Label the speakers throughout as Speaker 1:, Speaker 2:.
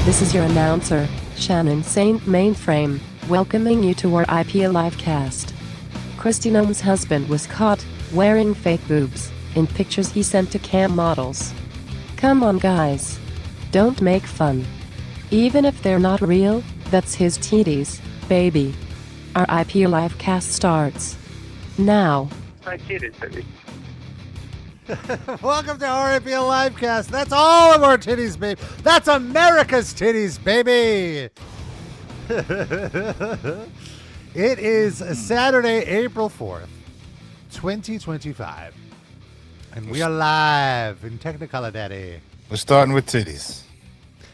Speaker 1: This is your announcer, Shannon Saint Mainframe, welcoming you to our IP Livecast. Kristi Noem's husband was caught wearing fake boobs in pictures he sent to cam models. Come on guys. Don't make fun. Even if they're not real, that's his titties, baby. Our IP Livecast starts now.
Speaker 2: My titties, baby.
Speaker 3: Welcome to our RPL Livecast. That's all of our titties, baby. That's America's titties, baby. It is Saturday, April 4th, 2025. And we are live in Technicolor, Daddy.
Speaker 4: We're starting with titties.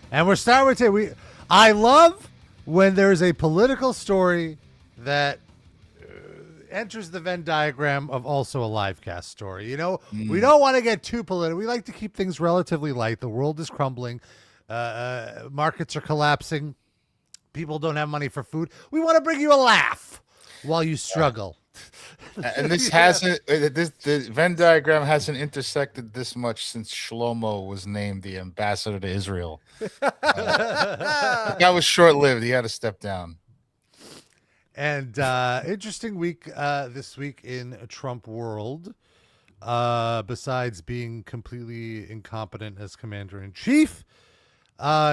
Speaker 3: And we're starting with titties. I love when there's a political story that enters the Venn diagram of also a Livecast story. You know, we don't want to get too political. We like to keep things relatively light. The world is crumbling. Markets are collapsing. People don't have money for food. We want to bring you a laugh while you struggle.
Speaker 4: And this hasn't, the Venn diagram hasn't intersected this much since Shlomo was named the ambassador to Israel. That was short-lived. He had to step down.
Speaker 3: And interesting week this week in Trump world. Besides being completely incompetent as commander-in-chief,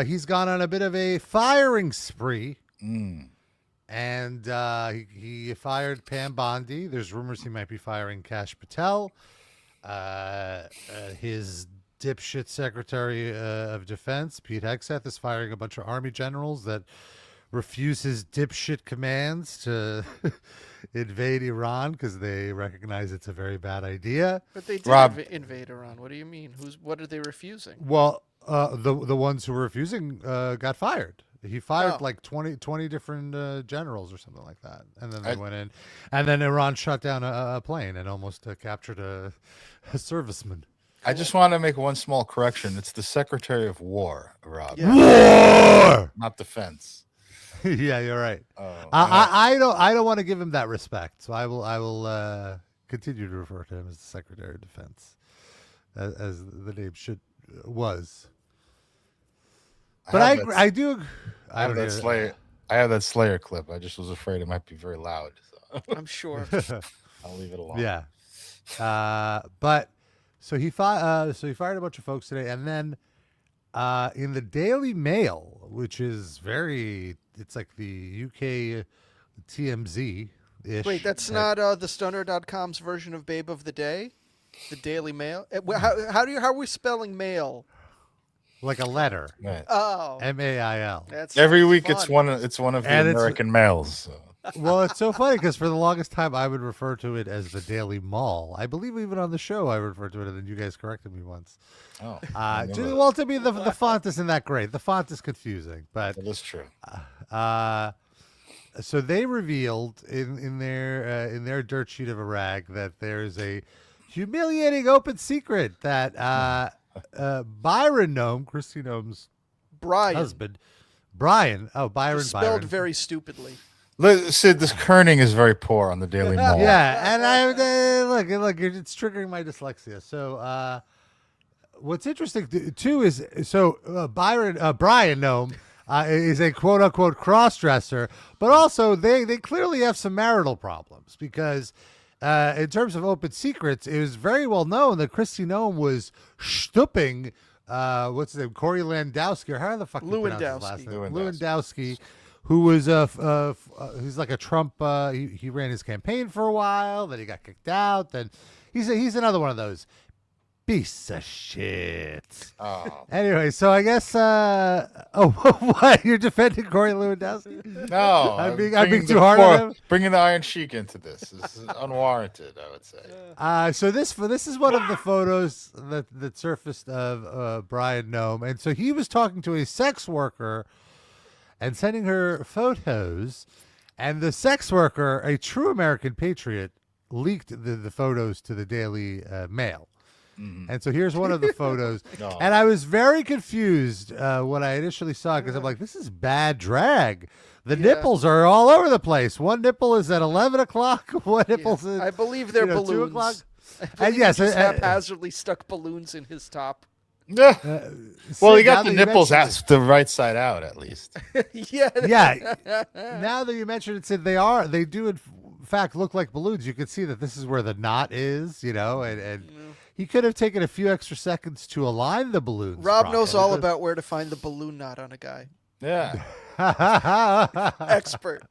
Speaker 3: he's gone on a bit of a firing spree. And he fired Pam Bondi. There's rumors he might be firing Kash Patel. His dipshit Secretary of Defense, Pete Hegseth, is firing a bunch of Army generals that refuse his dipshit commands to invade Iran because they recognize it's a very bad idea.
Speaker 5: But they did invade Iran. What do you mean? What are they refusing?
Speaker 3: Well, the ones who were refusing got fired. He fired like 20 different generals or something like that. And then they went in. And then Iran shot down a plane and almost captured a serviceman.
Speaker 4: I just want to make one small correction. It's the Secretary of War, Rob.
Speaker 3: Yeah. War!
Speaker 4: Not defense.
Speaker 3: Yeah, you're right. I don't want to give him that respect. So I will continue to refer to him as the Secretary of Defense, as the name was. But I do. I have that
Speaker 4: Slayer. I have that Slayer clip. I just was afraid it might be very loud. So.
Speaker 5: I'm sure.
Speaker 4: I'll leave it alone.
Speaker 3: Yeah. But so he fired a bunch of folks today, and then in the Daily Mail, which is it's like the UK TMZ-ish.
Speaker 5: Wait, that's not the Stunner.com's version of Babe of the Day? The Daily Mail? How are we spelling mail?
Speaker 3: Like a letter.
Speaker 4: Right.
Speaker 5: Oh.
Speaker 3: MAIL.
Speaker 5: That's
Speaker 4: every week
Speaker 5: fun.
Speaker 4: it's one of the American mails. So.
Speaker 3: Well, it's so funny because for the longest time I would refer to it as the Daily Mall. I believe even on the show I referred to it, and then you guys corrected me once.
Speaker 4: Oh.
Speaker 3: Well, to me the font isn't that great. The font is confusing, but
Speaker 4: that is true.
Speaker 3: So they revealed in their dirt sheet of a rag that there's a humiliating open secret that Byron Noem, Kristi Noem's husband, Brian. Oh, Byron.
Speaker 5: Spelled very stupidly.
Speaker 4: Sid, this kerning is very poor on the Daily Mail.
Speaker 3: Yeah, and I look, it's triggering my dyslexia. So, what's interesting too is Brian Noem is a quote unquote cross dresser, but also they clearly have some marital problems because. In terms of open secrets, it was very well known that Kristi Noem was stooping, what's his name, Corey Landowski, or how the fuck you pronounce his last name? Lewandowski, who was he's like a Trump. He ran his campaign for a while, then he got kicked out. Then he's another one of those piece of shit.
Speaker 4: Oh.
Speaker 3: Anyway, so I guess. What? You're defending Corey Lewandowski?
Speaker 4: No,
Speaker 3: I'm being too hard on him.
Speaker 4: Bringing the Iron Sheik into this. This is unwarranted, I would say.
Speaker 3: So this is one of the photos that surfaced of Brian Noem, and so he was talking to a sex worker and sending her photos, and the sex worker, a true American patriot, leaked the photos to the Daily Mail. And so here's one of the photos.
Speaker 4: No.
Speaker 3: And I was very confused when I initially saw it because I'm like, this is bad drag. The nipples are all over the place. One nipple is at 11 o'clock. One nipple's at,
Speaker 5: I believe they're balloons.
Speaker 3: 2 o'clock.
Speaker 5: And
Speaker 3: yes,
Speaker 5: he just haphazardly stuck balloons in his top.
Speaker 4: Yeah. Well,
Speaker 3: Sid,
Speaker 4: he got
Speaker 3: now
Speaker 4: the
Speaker 3: that you
Speaker 4: nipples
Speaker 3: mention
Speaker 4: out the right side out at least.
Speaker 5: Yeah.
Speaker 3: it- Yeah. Now that you mentioned it, Sid, they do in fact look like balloons. You can see that this is where the knot is, and he could have taken a few extra seconds to align the balloons.
Speaker 5: Rob knows all
Speaker 3: properly,
Speaker 5: about where to find the balloon knot on a guy.
Speaker 4: Yeah.
Speaker 3: but-
Speaker 5: Expert.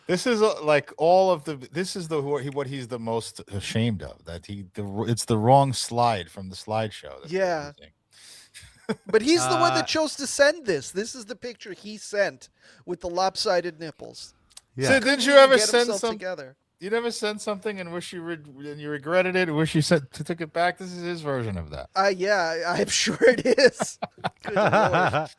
Speaker 4: This is like all of the. This is the what he's the most ashamed of. That it's the wrong slide from the slideshow. that they're
Speaker 5: Yeah.
Speaker 4: using.
Speaker 5: But he's the one that chose to send this. This is the picture he sent with the lopsided nipples.
Speaker 3: Yeah.
Speaker 4: So didn't you
Speaker 5: Couldn't
Speaker 4: ever
Speaker 5: get
Speaker 4: send
Speaker 5: himself
Speaker 4: some?
Speaker 5: together.
Speaker 4: You never sent something and wish and you regretted it. Wish you took it back. This is his version of that.
Speaker 5: Yeah, I'm sure it is. Good Lord.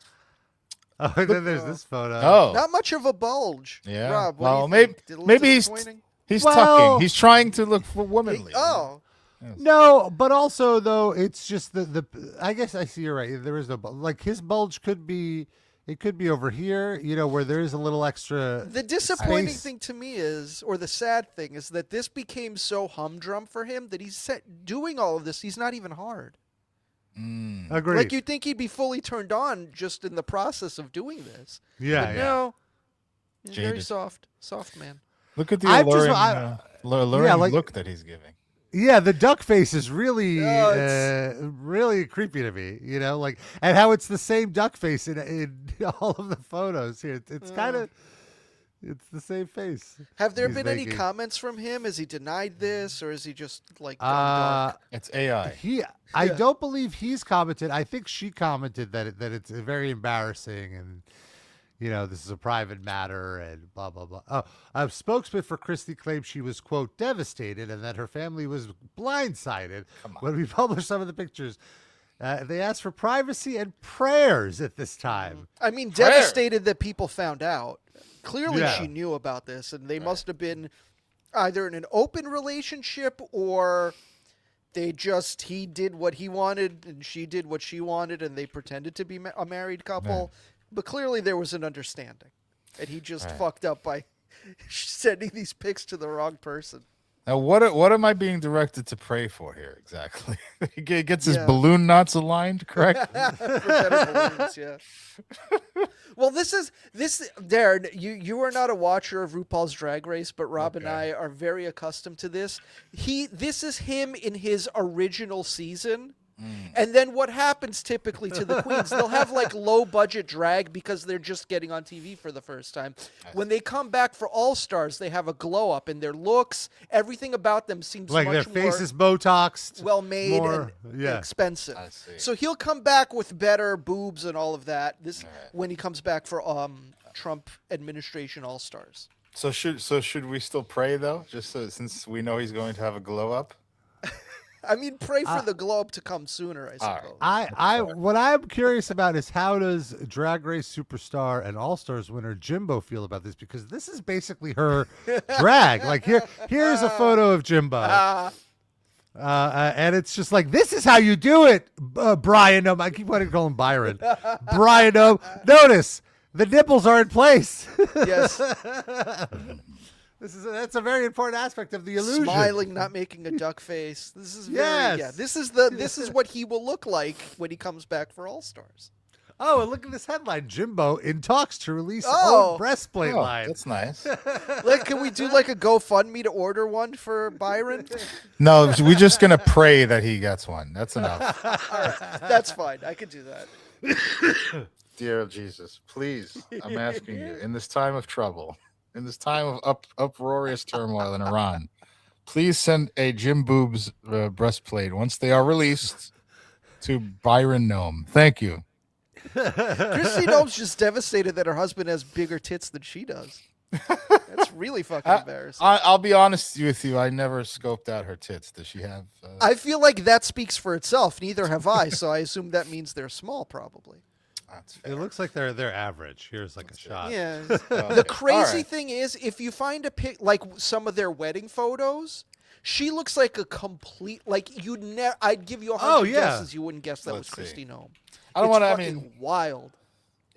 Speaker 3: Oh, and then there's this photo.
Speaker 4: Oh,
Speaker 5: Not much of a bulge.
Speaker 4: yeah.
Speaker 5: Rob, what
Speaker 4: Well,
Speaker 5: do you
Speaker 4: maybe
Speaker 5: think? Did it look
Speaker 4: maybe
Speaker 5: disappointing?
Speaker 4: he's
Speaker 3: Well-
Speaker 4: tucking. He's trying to look for womanly.
Speaker 5: Oh,
Speaker 3: No, but also though it's just the. I guess I see you're right. There is no like his bulge could be. It could be over here, where there is a little extra.
Speaker 5: the disappointing
Speaker 3: space.
Speaker 5: thing to me is, or the sad thing is, that this became so humdrum for him that he's doing all of this. He's not even hard.
Speaker 3: Agreed.
Speaker 5: Like you'd think he'd be fully turned on just in the process of doing this.
Speaker 3: yeah,
Speaker 5: But
Speaker 3: yeah.
Speaker 5: no, he's very
Speaker 4: Jaded.
Speaker 5: soft man.
Speaker 4: Look at the
Speaker 3: I've just-
Speaker 4: alluring, alluring
Speaker 3: yeah, like-
Speaker 4: look that he's giving.
Speaker 3: Yeah, the duck face is really,
Speaker 5: Oh, it's-
Speaker 3: really creepy to me. And how it's the same duck face in all of the photos here. It's kind of, it's the same face.
Speaker 5: Have there
Speaker 3: he's
Speaker 5: been any
Speaker 3: making.
Speaker 5: comments from him? Has he denied this, or is he just like gone
Speaker 3: Uh,
Speaker 5: dark?
Speaker 4: It's AI.
Speaker 3: I don't believe he's commented. I think she commented that it's very embarrassing and. This is a private matter and blah, blah, blah. Oh, a spokesman for Kristi claimed she was, quote, devastated and that her family was blindsided when we published some of the pictures. They asked for privacy and prayers at this time.
Speaker 5: I mean, devastated that people found out. Clearly,
Speaker 3: Yeah.
Speaker 5: she knew about this, and they must have been either in an open relationship or he did what he wanted and she did what she wanted, and they pretended to be a married couple. But clearly, there was an understanding, and he just fucked up by sending these pics to the wrong person.
Speaker 4: Now, what am I being directed to pray for here exactly? He gets his
Speaker 5: Yeah.
Speaker 4: balloon knots aligned, correct?
Speaker 5: For better balloons, yeah. Well, Darren, you are not a watcher of RuPaul's Drag Race, but Rob and I are very accustomed to this. This is him in his original season. And then what happens typically to the queens? They'll have like low budget drag because they're just getting on TV for the first time. When they come back for All Stars, they have a glow up in their looks. Everything about them seems
Speaker 3: Like
Speaker 5: much
Speaker 3: their
Speaker 5: more
Speaker 3: face is Botoxed.
Speaker 5: well made
Speaker 3: more-
Speaker 5: and
Speaker 3: yeah.
Speaker 5: expensive.
Speaker 4: I see.
Speaker 5: So he'll come back with better boobs and all of that. When he comes back for Trump administration All Stars.
Speaker 4: So should we still pray though? Just since we know he's going to have a glow up.
Speaker 5: I mean, pray for the glow up to come sooner, I
Speaker 4: All right.
Speaker 5: suppose.
Speaker 3: What I'm curious about is how does Drag Race superstar and All Stars winner Jimbo feel about this? Because this is basically her drag. Like here's a photo of Jimbo. And it's just like, this is how you do it, Brian Noem. I keep wanting to call him Byron. Brian Noem. Notice, the nipples are in place.
Speaker 5: Yes,
Speaker 3: That's a very important aspect of the illusion.
Speaker 5: smiling, not making a duck face. This is
Speaker 3: Yes.
Speaker 5: This is what he will look like when he comes back for All Stars.
Speaker 3: Oh, and look at this headline. Jimbo in talks to release
Speaker 5: Oh.
Speaker 3: own breastplate
Speaker 4: Oh,
Speaker 3: line.
Speaker 4: that's nice.
Speaker 5: Like, can we do like a GoFundMe to order one for Byron?
Speaker 4: No, we're just gonna pray that he gets one. That's enough.
Speaker 5: All right, that's fine. I can do that.
Speaker 4: Dear Jesus, please, I'm asking you, in this time of trouble, in this time of uproarious turmoil in Iran, please send a Jim Boobs breastplate once they are released to Byron Noem. Thank you.
Speaker 5: Kristi Noem's just devastated that her husband has bigger tits than she does. That's really fucking embarrassing.
Speaker 4: I'll be honest with you. I never scoped out her tits. Does she have?
Speaker 5: I feel like that speaks for itself. Neither have I, so I assume that means they're small, probably.
Speaker 4: That's
Speaker 3: It
Speaker 4: fair.
Speaker 3: looks like they're average. Here's like a shot.
Speaker 5: Yeah.
Speaker 4: Okay.
Speaker 5: The crazy
Speaker 4: All right.
Speaker 5: thing is, if you find a pic, like some of their wedding photos, she looks like a complete, like you'd never. I'd give you 100
Speaker 3: Oh, yeah.
Speaker 5: guesses you wouldn't guess that
Speaker 4: Let's
Speaker 5: was
Speaker 4: see.
Speaker 5: Kristi Noem.
Speaker 4: I don't
Speaker 5: It's
Speaker 4: want to. I
Speaker 5: fucking
Speaker 4: mean,
Speaker 5: wild.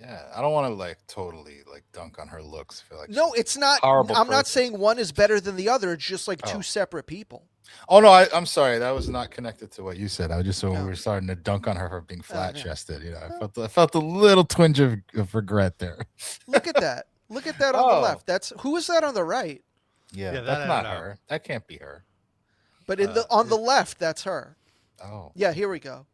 Speaker 4: yeah, I don't want to like totally like dunk on her looks. I feel like
Speaker 5: No, it's not.
Speaker 4: horrible
Speaker 5: I'm not
Speaker 4: person.
Speaker 5: saying one is better than the other. It's just like
Speaker 4: Oh.
Speaker 5: two separate people.
Speaker 4: Oh no, I'm sorry. That was not connected to what you said. I was just we were starting to dunk on her for being flat chested. You know, I felt a little twinge of regret there.
Speaker 5: Look at that. Look at that on the left. Who is that on the right?
Speaker 4: Yeah, that's not her. That can't be her.
Speaker 5: But on the left, that's her.
Speaker 4: Oh.
Speaker 5: Yeah, here we go.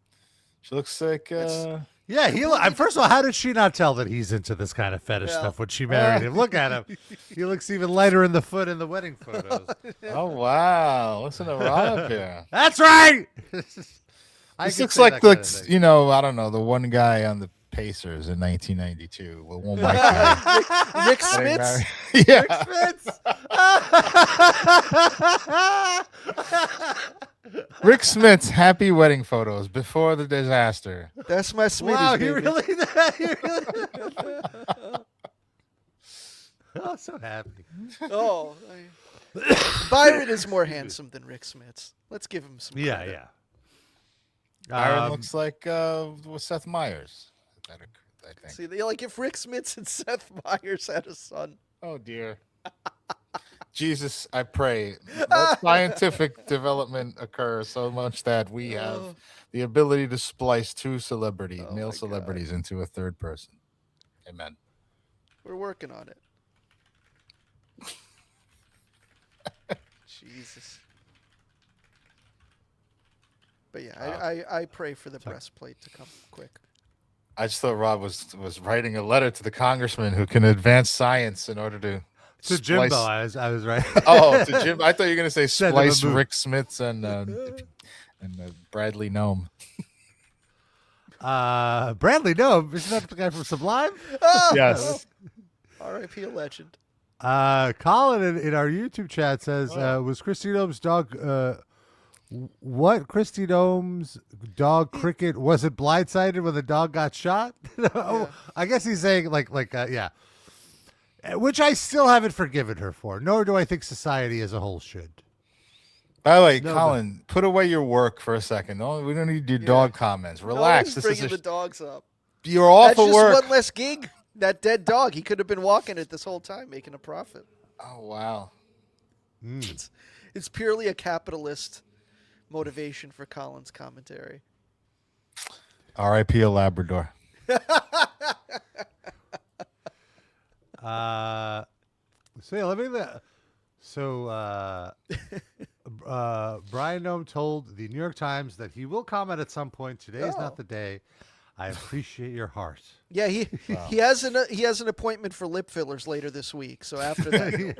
Speaker 4: She looks like
Speaker 3: Yeah, first of all, how did she not tell that he's into this kind of fetish stuff when she married him? Look at him. He looks even lighter in the foot in the wedding photos.
Speaker 4: Oh, wow. Listen to Rob here.
Speaker 3: That's right.
Speaker 4: This looks like, I don't know, the one guy on the Pacers in 1992. Well, one white guy.
Speaker 5: Rick Smits?
Speaker 4: Yeah.
Speaker 3: Rick Smits.
Speaker 4: Rick Smith's happy wedding photos before the disaster.
Speaker 5: That's my Smitty.
Speaker 3: Wow,
Speaker 5: baby.
Speaker 3: he really Oh, so happy.
Speaker 5: Oh. Byron is more handsome than Rick Smits. Let's give him some credit.
Speaker 3: Yeah.
Speaker 4: Byron looks like Seth Meyers. I think.
Speaker 5: See, like if Rick Smits and Seth Meyers had a son.
Speaker 4: Oh, dear. Jesus, I pray, let scientific development occur so much that we have the ability to splice two male celebrities into a third person. Amen.
Speaker 5: We're working on it. Jesus. But yeah, I pray for the breastplate to come quick.
Speaker 4: I just thought Rob was writing a letter to the congressman who can advance science in order to
Speaker 3: Jimbo. I was right.
Speaker 4: Oh, to Jim. I thought you were going to say splice Rick Smits and Bradley Noem.
Speaker 3: Bradley Noem? Isn't that the guy from Sublime?
Speaker 4: Yes.
Speaker 5: R.I.P. a legend.
Speaker 3: Colin in our YouTube chat says, was Kristi Noem's dog... what Kristi Noem's dog Cricket was it blindsided when the dog got shot? I guess he's saying yeah, which I still haven't forgiven her for. Nor do I think society as a whole should.
Speaker 4: By the way, Colin, put away your work for a second. No, we don't need your dog comments. Relax.
Speaker 5: This bringing the dogs up.
Speaker 4: You're off
Speaker 5: That's
Speaker 4: of work.
Speaker 5: just one less gig. That dead dog. He could have been walking it this whole time, making a profit.
Speaker 4: Oh wow.
Speaker 5: It's purely a capitalist motivation for Colin's commentary.
Speaker 4: R.I.P. a Labrador.
Speaker 3: Brian Noem told the New York Times that he will comment at some point. Today is not the day. I appreciate your heart.
Speaker 5: Yeah, he has an appointment for lip fillers later this week. So after that, he'll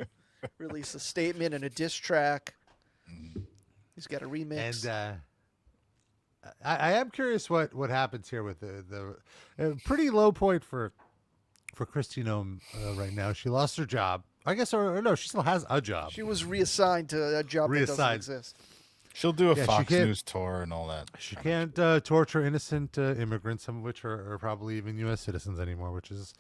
Speaker 5: release a statement and a diss track. He's got a remix.
Speaker 3: And I am curious what happens here with the pretty low point for Kristi Noem right now. She lost her job. I guess, or no, she still has a job.
Speaker 5: She was reassigned to a job that doesn't exist.
Speaker 4: She'll do a Fox News tour and all that.
Speaker 3: She can't torture innocent immigrants, some of which are probably even U.S. citizens anymore, which is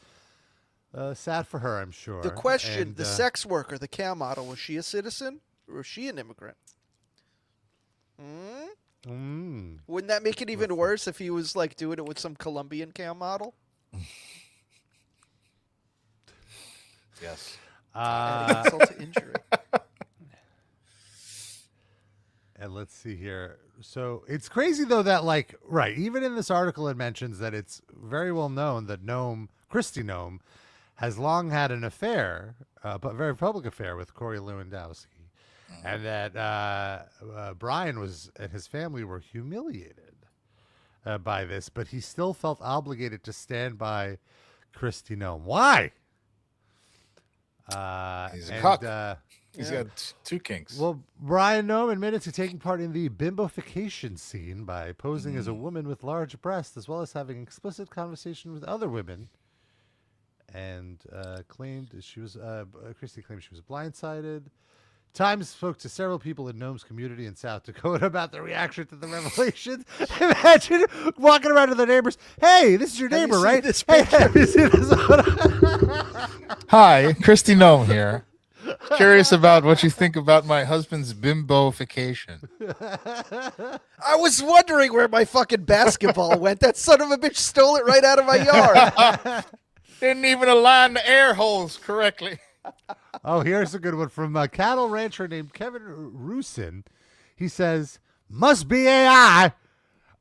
Speaker 3: sad for her, I'm sure.
Speaker 5: The question, the sex worker, the cam model, was she a citizen or was she an immigrant? Wouldn't that make it even worse if he was like doing it with some Colombian cam model?
Speaker 4: Yes.
Speaker 5: Insult to injury.
Speaker 3: And let's see here. So it's crazy though that even in this article it mentions that it's very well known that Kristi Noem has long had an affair, but very public affair with Corey Lewandowski. And that Brian and his family were humiliated by this, but he still felt obligated to stand by Kristi Noem. Why?
Speaker 4: He's a cuck. He's got two kinks.
Speaker 3: Well, Brian Noem admitted to taking part in the bimbofication scene by posing as a woman with large breasts, as well as having explicit conversation with other women, and claimed Kristi claimed she was blindsided. Times spoke to several people in Noem's community in South Dakota about the reaction to the revelations. Imagine walking around to their neighbors. Hey, this is your neighbor, right? Hey, have you seen this?
Speaker 4: Hi, Kristi Noem here. Curious about what you think about my husband's bimbofication.
Speaker 5: I was wondering where my fucking basketball went. That son of a bitch stole it right out of my yard.
Speaker 4: Didn't even align the air holes correctly.
Speaker 3: Oh, here's a good one from a cattle rancher named Kevin Rusin. He says, "Must be AI.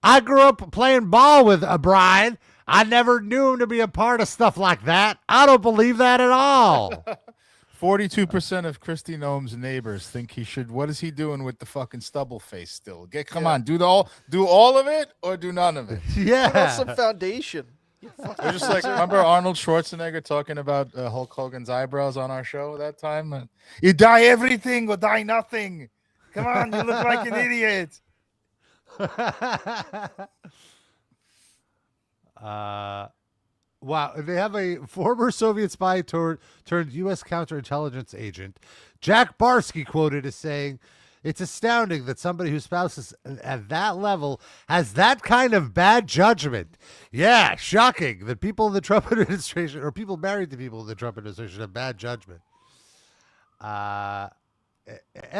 Speaker 3: I grew up playing ball with Brian. I never knew him to be a part of stuff like that. I don't believe that at all."
Speaker 4: 42% of Kristi Noem's neighbors think he should. What is he doing with the fucking stubble face still? Come on, do all of it or do none of it.
Speaker 5: Put on some
Speaker 3: Yeah.
Speaker 5: foundation.
Speaker 4: They're just like, remember Arnold Schwarzenegger talking about Hulk Hogan's eyebrows on our show that time? You dye everything or dye nothing. Come on, you look like an idiot.
Speaker 3: Wow. They have a former Soviet spy turned U.S. counterintelligence agent. Jack Barsky quoted as saying, "It's astounding that somebody whose spouse is at that level has that kind of bad judgment." Yeah, shocking that people in the Trump administration or people married to people in the Trump administration have bad judgment. And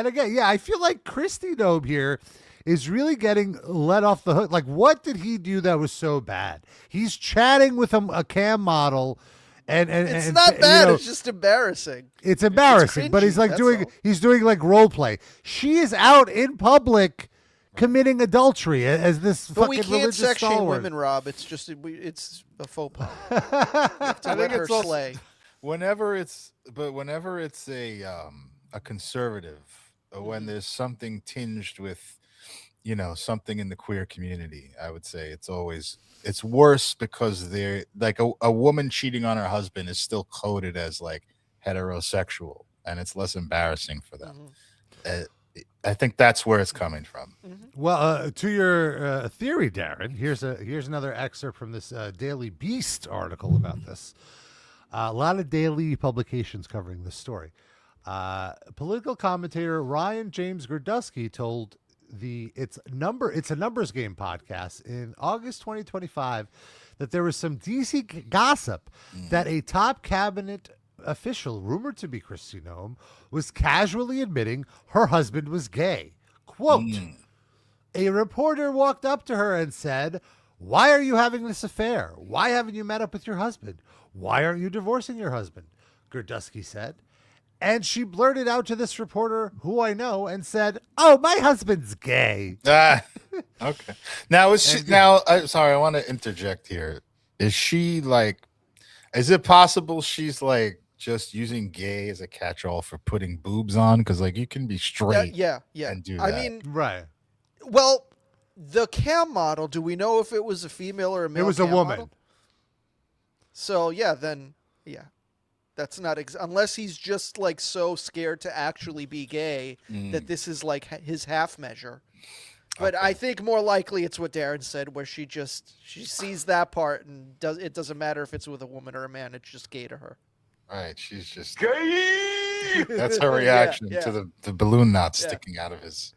Speaker 3: again, yeah, I feel like Kristi Noem here is really getting let off the hook. Like, what did he do that was so bad? He's chatting with a cam model, and
Speaker 5: It's not bad. It's just embarrassing.
Speaker 3: it's embarrassing, but he's
Speaker 5: cringy,
Speaker 3: like
Speaker 5: that's
Speaker 3: doing
Speaker 5: all.
Speaker 3: he's doing like role play. She is out in public committing adultery as this
Speaker 5: But we
Speaker 3: fucking
Speaker 5: can't
Speaker 3: religious
Speaker 5: sex shame
Speaker 3: stalwart.
Speaker 5: women, Rob. It's just it's a faux pas. You have to
Speaker 4: I
Speaker 5: let
Speaker 4: think
Speaker 5: her
Speaker 4: it's also-
Speaker 5: slay.
Speaker 4: Whenever it's a conservative, or when
Speaker 5: Mm-hmm.
Speaker 4: there's something tinged with, something in the queer community, I would say it's worse because they're like a woman cheating on her husband is still coded as like heterosexual, and it's less embarrassing for them. I think that's where it's coming from.
Speaker 3: Well, to your theory, Darren, here's another excerpt from this Daily Beast article about this. A lot of daily publications covering this story. Political commentator Ryan James Gerdusky told It's a Numbers Game podcast in August 2025 that there was some DC gossip that a top cabinet official rumored to be Kristi Noem was casually admitting her husband was gay. Quote, "A reporter walked up to her and said, 'Why are you having this affair? Why haven't you met up with your husband? Why aren't you divorcing your husband?' Gerdusky said. And she blurted out to this reporter, who I know, and said, 'Oh, my husband's gay.'"
Speaker 4: Okay. Now I'm sorry, I want to interject here. Is she like, is it possible she's like just using gay as a catch-all for putting boobs on? Because like you can be straight
Speaker 5: Yeah.
Speaker 4: and do
Speaker 5: I
Speaker 4: that.
Speaker 5: mean,
Speaker 3: Right.
Speaker 5: well, the cam model. Do we know if it was a female or a male?
Speaker 3: It was a
Speaker 5: cam
Speaker 3: woman.
Speaker 5: model? So then that's not unless he's just like so scared to actually be gay that this is like his half measure. But I think more likely it's what Darren said, where she sees that part and it doesn't matter if it's with a woman or a man. It's just gay to her.
Speaker 4: Right, she's just gay. That's her reaction to the balloon knot sticking out of his.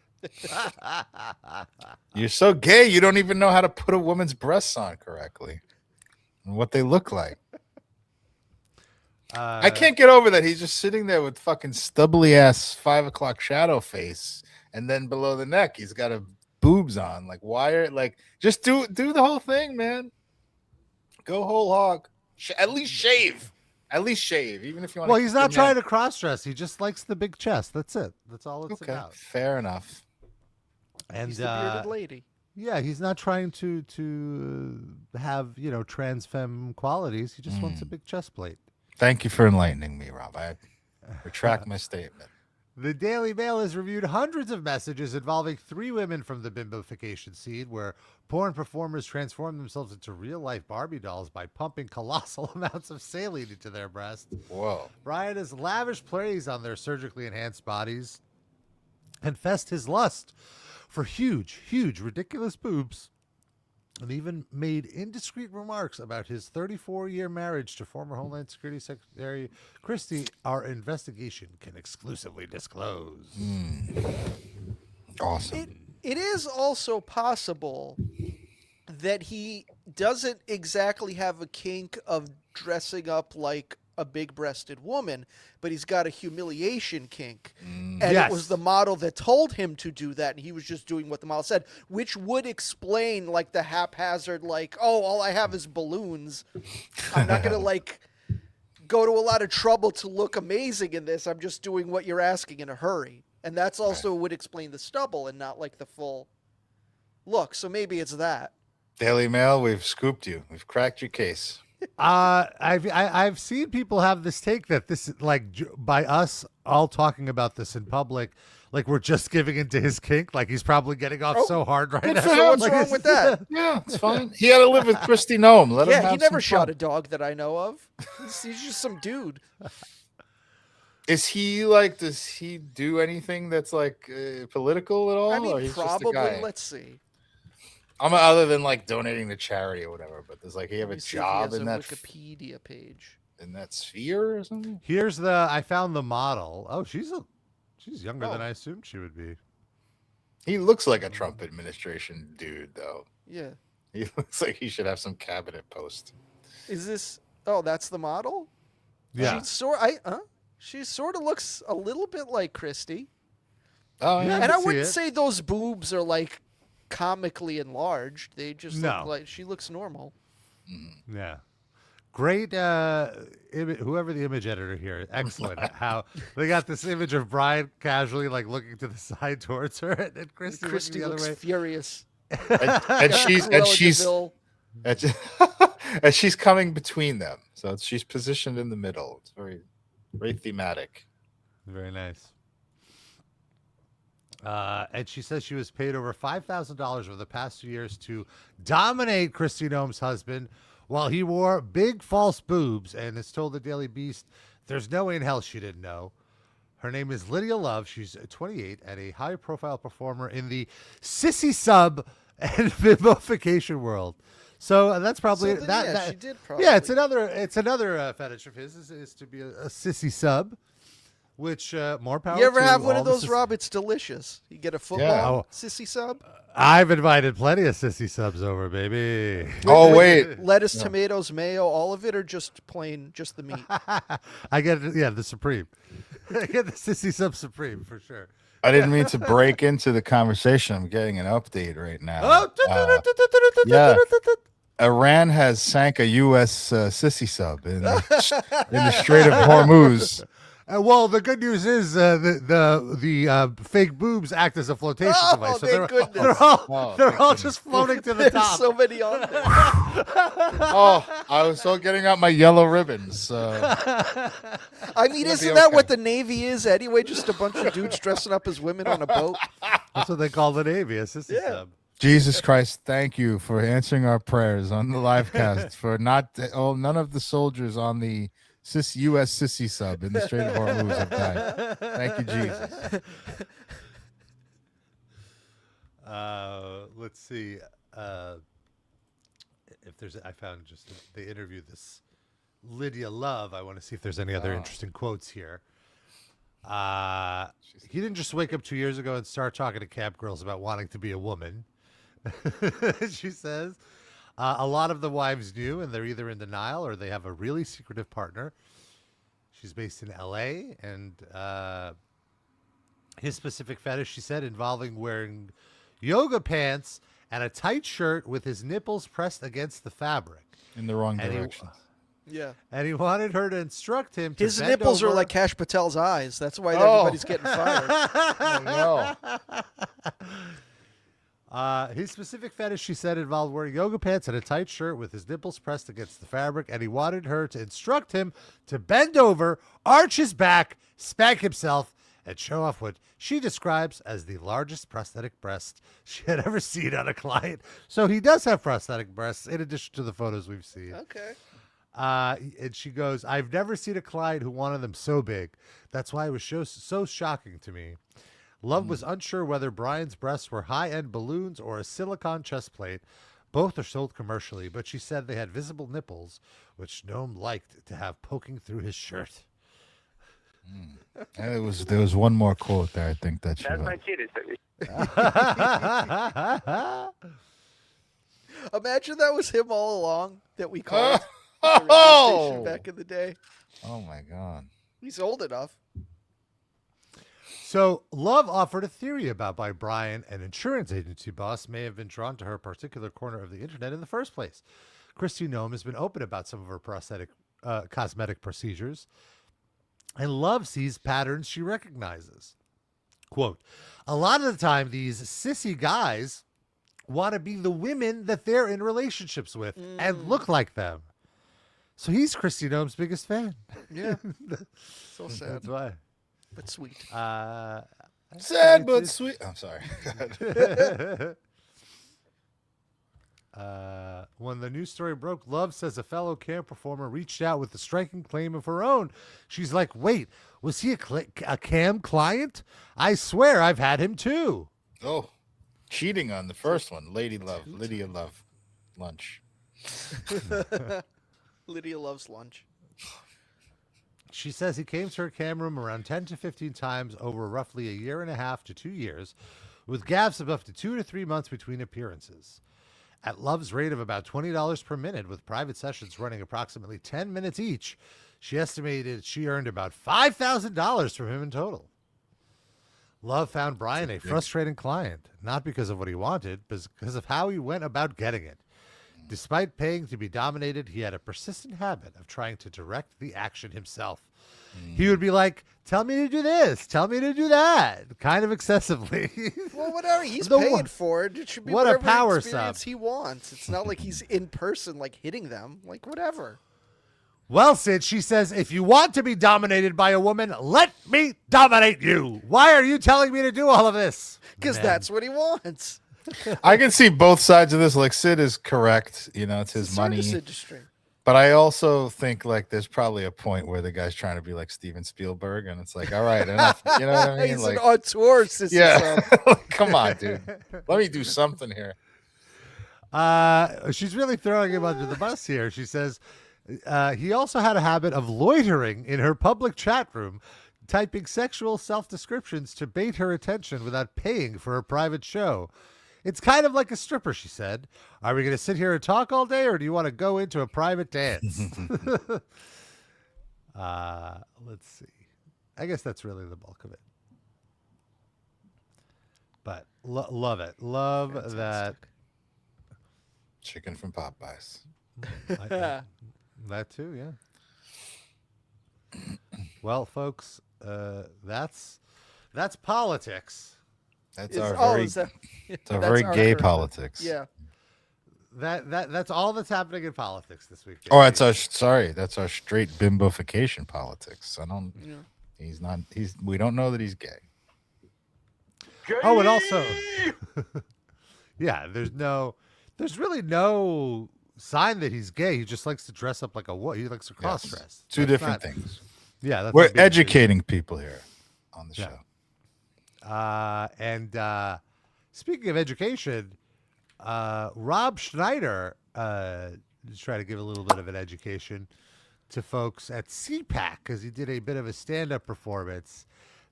Speaker 4: You're so gay, you don't even know how to put a woman's breasts on correctly and what they look like. I can't get over that he's just sitting there with fucking stubbly ass 5 o'clock shadow face, and then below the neck he's got a boobs on. Like, why are just do the whole thing, man. Go whole hog. At least shave. Even if you want.
Speaker 3: Well, he's not trying to cross-dress. He just likes the big chest. That's it. That's all it's
Speaker 4: Okay,
Speaker 3: about.
Speaker 4: fair enough.
Speaker 3: And
Speaker 5: He's the bearded lady.
Speaker 3: yeah, he's not trying to have trans femme qualities. He just wants a big chest plate.
Speaker 4: Thank you for enlightening me, Rob. I retract my statement.
Speaker 3: The Daily Mail has reviewed hundreds of messages involving 3 women from the bimbofication scene, where porn performers transform themselves into real-life Barbie dolls by pumping colossal amounts of saline into their breasts.
Speaker 4: Whoa.
Speaker 3: Brian has lavish praise on their surgically enhanced bodies, confessed his lust for huge, ridiculous boobs, and even made indiscreet remarks about his 34-year marriage to former Homeland Security Secretary Kristi. Our investigation can exclusively disclose.
Speaker 4: Awesome.
Speaker 5: It is also possible that he doesn't exactly have a kink of dressing up like a big-breasted woman, but he's got a humiliation kink. And
Speaker 3: Yes.
Speaker 5: it was the model that told him to do that, and he was just doing what the model said, which would explain like the haphazard, like, oh, all I have is balloons. I'm not going to like go to a lot of trouble to look amazing in this. I'm just doing what you're asking in a hurry. And that's also would explain the stubble and not like the full look. So maybe it's that.
Speaker 4: Daily Mail, we've scooped you. We've cracked your case.
Speaker 3: I've seen people have this take that this is like by us all talking about this in public, like we're just giving into his kink, like he's probably getting off so hard right now.
Speaker 5: So what's wrong with that?
Speaker 4: Yeah, it's fine. He had to live with Kristi Noem. Let him
Speaker 5: Yeah,
Speaker 4: have
Speaker 5: he never
Speaker 4: some
Speaker 5: shot
Speaker 4: fun.
Speaker 5: a dog that I know of. He's just some dude.
Speaker 4: Is he like? Does he do anything that's like political at all?
Speaker 5: I
Speaker 4: or
Speaker 5: mean,
Speaker 4: he's just a
Speaker 5: probably.
Speaker 4: guy?
Speaker 5: Let's see.
Speaker 4: Other than like donating to charity or whatever. But does like he have
Speaker 5: Let
Speaker 4: a
Speaker 5: me see if he
Speaker 4: job
Speaker 5: has
Speaker 4: in
Speaker 5: a
Speaker 4: that
Speaker 5: Wikipedia page.
Speaker 4: sphere or something?
Speaker 3: I found the model. Oh, she's younger than I assumed she would be.
Speaker 4: He looks like a Trump administration dude, though.
Speaker 5: Yeah.
Speaker 4: He looks like he should have some cabinet post.
Speaker 5: Is this? Oh, that's the model.
Speaker 3: Yeah.
Speaker 5: She sort of looks a little bit like Kristi.
Speaker 4: Oh yeah.
Speaker 5: And I
Speaker 3: see
Speaker 5: wouldn't
Speaker 3: it.
Speaker 5: say those boobs are like comically enlarged. They just
Speaker 3: No.
Speaker 5: look like she looks normal.
Speaker 3: Yeah. Great, whoever the image editor here, excellent. How they got this image of Brian casually like looking to the side towards her, and Kristi looking
Speaker 5: Kristi
Speaker 3: the other
Speaker 5: looks
Speaker 3: way.
Speaker 5: furious.
Speaker 4: and she's
Speaker 5: Cruella de Vil.
Speaker 4: and she's coming between them, so she's positioned in the middle. It's very, very thematic.
Speaker 3: Very nice. And she says she was paid over $5,000 over the past 2 years to dominate Kristi Noem's husband while he wore big false boobs, and has told the Daily Beast there's no way in hell she didn't know. Her name is Lydia Love. She's 28 and a high-profile performer in the Sissy sub and bimbofication world. So that's probably
Speaker 5: So then,
Speaker 3: that.
Speaker 5: yeah,
Speaker 3: that-
Speaker 5: she did probably.
Speaker 3: Yeah, it's another fetish of his is to be a sissy sub, which more power.
Speaker 5: You ever
Speaker 3: to
Speaker 5: have one
Speaker 3: all
Speaker 5: of
Speaker 3: the
Speaker 5: those, Rob? It's delicious. You get a foot
Speaker 4: Yeah.
Speaker 5: long
Speaker 3: Oh.
Speaker 5: sissy sub,
Speaker 3: I've invited plenty of sissy subs over, baby.
Speaker 4: Oh wait,
Speaker 5: lettuce, tomatoes, mayo, all of it, or just plain, just the meat.
Speaker 3: I get the supreme. I get the sissy sub supreme for sure.
Speaker 4: I didn't mean to break into the conversation. I'm getting an update right now.
Speaker 3: Oh,
Speaker 4: yeah. Iran has sank a U.S. sissy sub in the Strait of Hormuz.
Speaker 3: Well, the good news is the fake boobs act as a flotation
Speaker 5: Oh,
Speaker 3: device. So
Speaker 5: thank goodness.
Speaker 3: they're all just floating to the
Speaker 5: There's
Speaker 3: top.
Speaker 5: so many on there.
Speaker 4: Oh, I was still getting out my yellow ribbons.
Speaker 5: I mean,
Speaker 4: It'll
Speaker 5: isn't
Speaker 4: be
Speaker 5: that
Speaker 4: okay.
Speaker 5: what the Navy is anyway? Just a bunch of dudes dressing up as women on a boat.
Speaker 3: That's what they call the Navy, a sissy
Speaker 5: Yeah.
Speaker 3: sub.
Speaker 4: Jesus Christ, thank you for answering our prayers on the live cast for none of the soldiers on the U.S. sissy sub in the Strait of Hormuz have died. Thank you, Jesus.
Speaker 3: Let's see if there's. I found they interviewed this Lydia Love. I want to see if there's any other interesting quotes here. He didn't just wake up 2 years ago and start talking to camp girls about wanting to be a woman. She says a lot of the wives knew, and they're either in denial or they have a really secretive partner. She's based in L.A. and his specific fetish, she said, involving wearing yoga pants and a tight shirt with his nipples pressed against the fabric.
Speaker 4: In the wrong
Speaker 3: And he-
Speaker 4: direction.
Speaker 5: Yeah.
Speaker 3: And he wanted her to instruct him to
Speaker 5: His
Speaker 3: bend
Speaker 5: nipples are
Speaker 3: over-
Speaker 5: like Cash Patel's eyes. That's why
Speaker 4: Oh.
Speaker 5: everybody's getting fired.
Speaker 4: Oh, no.
Speaker 3: His specific fetish, she said, involved wearing yoga pants and a tight shirt with his nipples pressed against the fabric, and he wanted her to instruct him to bend over, arch his back, spank himself, and show off what she describes as the largest prosthetic breast she had ever seen on a client. So he does have prosthetic breasts, in addition to the photos we've seen.
Speaker 5: Okay.
Speaker 3: And she goes, I've never seen a client who wanted them so big. That's why it was so shocking to me. Love was unsure whether Brian's breasts were high-end balloons or a silicone chest plate. Both are sold commercially, but she said they had visible nipples, which Noem liked to have poking through his shirt.
Speaker 4: There was one more quote there, I think that
Speaker 2: That's
Speaker 4: should
Speaker 2: my titties.
Speaker 5: Imagine that was him all along that we called
Speaker 4: Oh!
Speaker 5: the radio station back in the day.
Speaker 4: Oh my God.
Speaker 5: He's old enough.
Speaker 3: So Love offered a theory about why Brian, an insurance agency boss, may have been drawn to her particular corner of the internet in the first place. Kristi Noem has been open about some of her cosmetic procedures, and Love sees patterns she recognizes. Quote, a lot of the time, these sissy guys want to be the women that they're in relationships with and look like them. So he's Kristi Noem's biggest fan.
Speaker 5: Yeah. So sad.
Speaker 3: That's why.
Speaker 5: But sweet.
Speaker 4: Sad but sweet. I'm sorry.
Speaker 3: When the news story broke, Love says a fellow camp performer reached out with a striking claim of her own. She's like, wait, was he a cam client? I swear I've had him too.
Speaker 4: Oh, cheating on the first one. Lydia Love. Lunch.
Speaker 5: Lydia loves lunch.
Speaker 3: She says he came to her cam room around 10 to 15 times over roughly a year and a half to 2 years, with gaps of up to 2 to 3 months between appearances. At Love's rate of about $20 per minute, with private sessions running approximately 10 minutes each, she estimated she earned about $5,000 from him in total. Love found Brian a frustrating client, not because of what he wanted, but because of how he went about getting it. Despite paying to be dominated, he had a persistent habit of trying to direct the action himself. He would be like, tell me to do this, tell me to do that, kind of excessively.
Speaker 5: Well, whatever. He's paying for it. It should be
Speaker 3: what a
Speaker 5: whatever
Speaker 3: power
Speaker 5: experience
Speaker 3: sub.
Speaker 5: he wants. It's not like he's in person, like hitting them. Like, whatever.
Speaker 3: Well, Sid, she says, if you want to be dominated by a woman, let me dominate you. Why are you telling me to do all of this?
Speaker 5: Because that's what he wants.
Speaker 4: I can see both sides of this. Like, Sid is correct. You know, it's his money.
Speaker 5: Service industry.
Speaker 4: But I also think, like, there's probably a point where the guy's trying to be like Steven Spielberg, and it's like, all right, enough. You know what I mean?
Speaker 5: He's
Speaker 4: Like,
Speaker 5: an auteur, Sissy.
Speaker 4: yeah. Come on, dude. Let me do something here.
Speaker 3: She's really throwing him under the bus here. She says he also had a habit of loitering in her public chat room, typing sexual self-descriptions to bait her attention without paying for a private show. It's kind of like a stripper, she said. Are we going to sit here and talk all day, or do you want to go into a private dance? Let's see. I guess that's really the bulk of it. But love it. Love that.
Speaker 4: Chicken from Popeyes.
Speaker 3: That too, yeah. Well, folks, that's politics.
Speaker 4: That's very gay politics.
Speaker 5: Yeah.
Speaker 3: That's all that's happening in politics this week.
Speaker 4: Oh, that's our straight bimbofication politics. We don't know that he's gay.
Speaker 3: Oh, and also, yeah, there's really no sign that he's gay. He just likes to dress up like a woman. He likes to cross dress.
Speaker 4: Two different things.
Speaker 3: Yeah, that's
Speaker 4: we're educating people here on the show.
Speaker 3: And speaking of education, Rob Schneider is trying to give a little bit of an education to folks at CPAC because he did a bit of a stand-up performance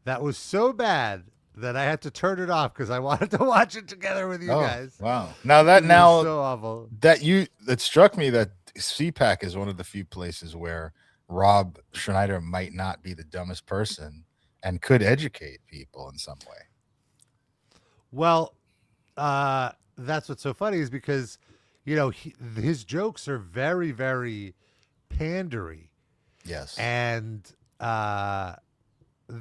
Speaker 3: that was so bad that I had to turn it off because I wanted to watch it together with you guys.
Speaker 4: Wow! Now
Speaker 3: so awful.
Speaker 4: It struck me that CPAC is one of the few places where Rob Schneider might not be the dumbest person and could educate people in some way.
Speaker 3: Well, that's what's so funny is because, his jokes are very, very pandery.
Speaker 4: Yes.
Speaker 3: And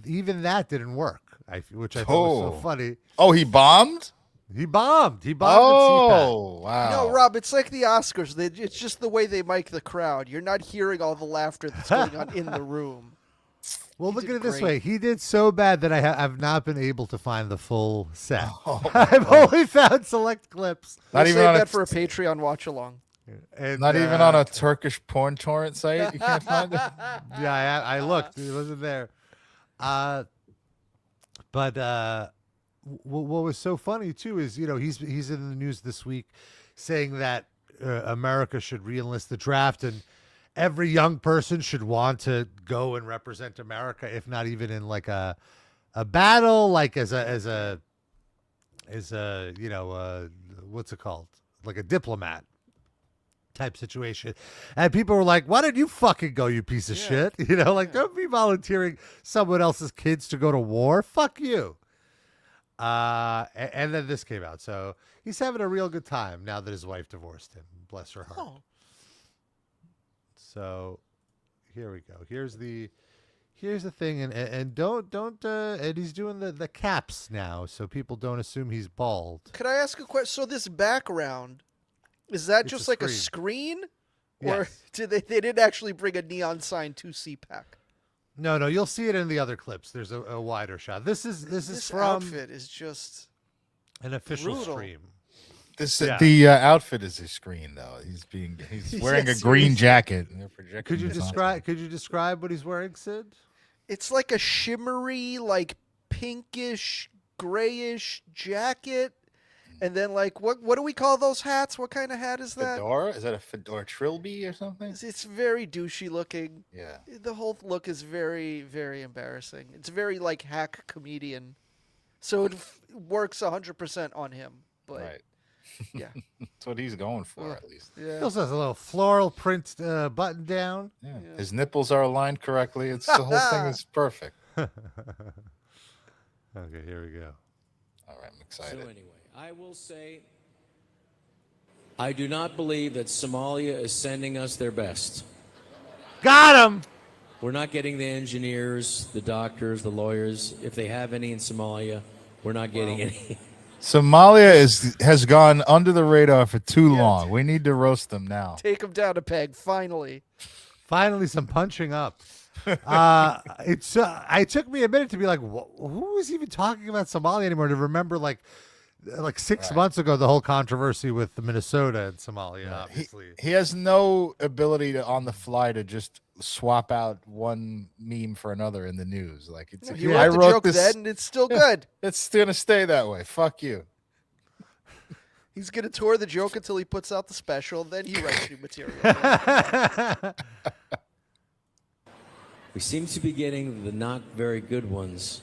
Speaker 3: even that didn't work, which I thought was so funny.
Speaker 4: Oh, he bombed?
Speaker 3: He bombed. He bombed
Speaker 4: Oh, wow.
Speaker 5: No, Rob, it's like the Oscars. It's just the way they mic the crowd. You're not hearing all the laughter that's going on in the room.
Speaker 3: Well, look at it this way. He did so bad that I've not been able to find the full set. I've only found select clips.
Speaker 5: Not even that for a Patreon watch along.
Speaker 3: And,
Speaker 4: not even on a Turkish porn torrent site. You can't find it.
Speaker 3: Yeah, I looked. It wasn't there. But what was so funny too is he's in the news this week saying that America should re-enlist the draft and every young person should want to go and represent America, if not even in like a battle, like as a what's it called, like a diplomat type situation. And people were like, why don't you fucking go, you piece of shit? Don't be volunteering someone else's kids to go to war. Fuck you. And then this came out. So he's having a real good time now that his wife divorced him. Bless her heart.
Speaker 5: Oh.
Speaker 3: So here we go. Here's the Here's the thing, and don't and he's doing the caps now, so people don't assume he's bald.
Speaker 5: Could I ask a question? So this background, is that
Speaker 3: It's
Speaker 5: just
Speaker 3: a
Speaker 5: like a
Speaker 3: screen.
Speaker 5: screen? Or
Speaker 3: Yes.
Speaker 5: did they didn't actually bring a neon sign to CPAC?
Speaker 3: No, you'll see it in the other clips. There's a wider shot. This is
Speaker 5: This
Speaker 3: from
Speaker 5: outfit is just
Speaker 3: an official
Speaker 5: brutal.
Speaker 3: stream.
Speaker 4: The outfit is a screen though. He's wearing
Speaker 5: Yes,
Speaker 4: a green
Speaker 5: seriously.
Speaker 4: jacket. And they're projecting
Speaker 3: Could you
Speaker 4: this onto
Speaker 3: describe?
Speaker 4: him.
Speaker 3: Could you describe what he's wearing, Sid?
Speaker 5: it's like a shimmery, like pinkish, grayish jacket. And then like what do we call those hats? What kind of hat is that?
Speaker 4: Fedora? Is that a fedora trilby or something?
Speaker 5: It's very douchey looking.
Speaker 4: Yeah.
Speaker 5: The whole look is very, very embarrassing. It's very like hack comedian. So it works 100% on him. But
Speaker 4: Right.
Speaker 5: yeah.
Speaker 4: That's what he's going for, at least.
Speaker 3: He
Speaker 5: Yeah.
Speaker 3: also has a little floral print button down.
Speaker 4: Yeah.
Speaker 5: Yeah.
Speaker 4: His nipples are aligned correctly. It's the whole thing is perfect.
Speaker 3: Okay, here we go.
Speaker 4: All right, I'm
Speaker 2: So
Speaker 4: excited.
Speaker 2: anyway, I will say I do not believe that Somalia is sending us their best.
Speaker 3: Got him.
Speaker 2: We're not getting the engineers, the doctors, the lawyers. If they have any in Somalia, we're not getting any.
Speaker 4: Somalia has gone under the radar for too long. We need to roast them now.
Speaker 5: Take him down a peg, finally.
Speaker 3: Finally, some punching up. It took me a minute to be like, who is even talking about Somalia anymore? To remember, like 6 months ago, the whole controversy with the Minnesota and Somalia. Obviously,
Speaker 4: He has no ability to on the fly to just swap out one meme for another in the news. Like it's
Speaker 5: He
Speaker 4: I
Speaker 5: wrote the
Speaker 4: wrote
Speaker 5: joke
Speaker 4: this.
Speaker 5: then, and it's still good.
Speaker 4: It's gonna stay that way. Fuck you.
Speaker 5: He's gonna tour the joke until he puts out the special, then he writes new material.
Speaker 2: We seem to be getting the not very good ones.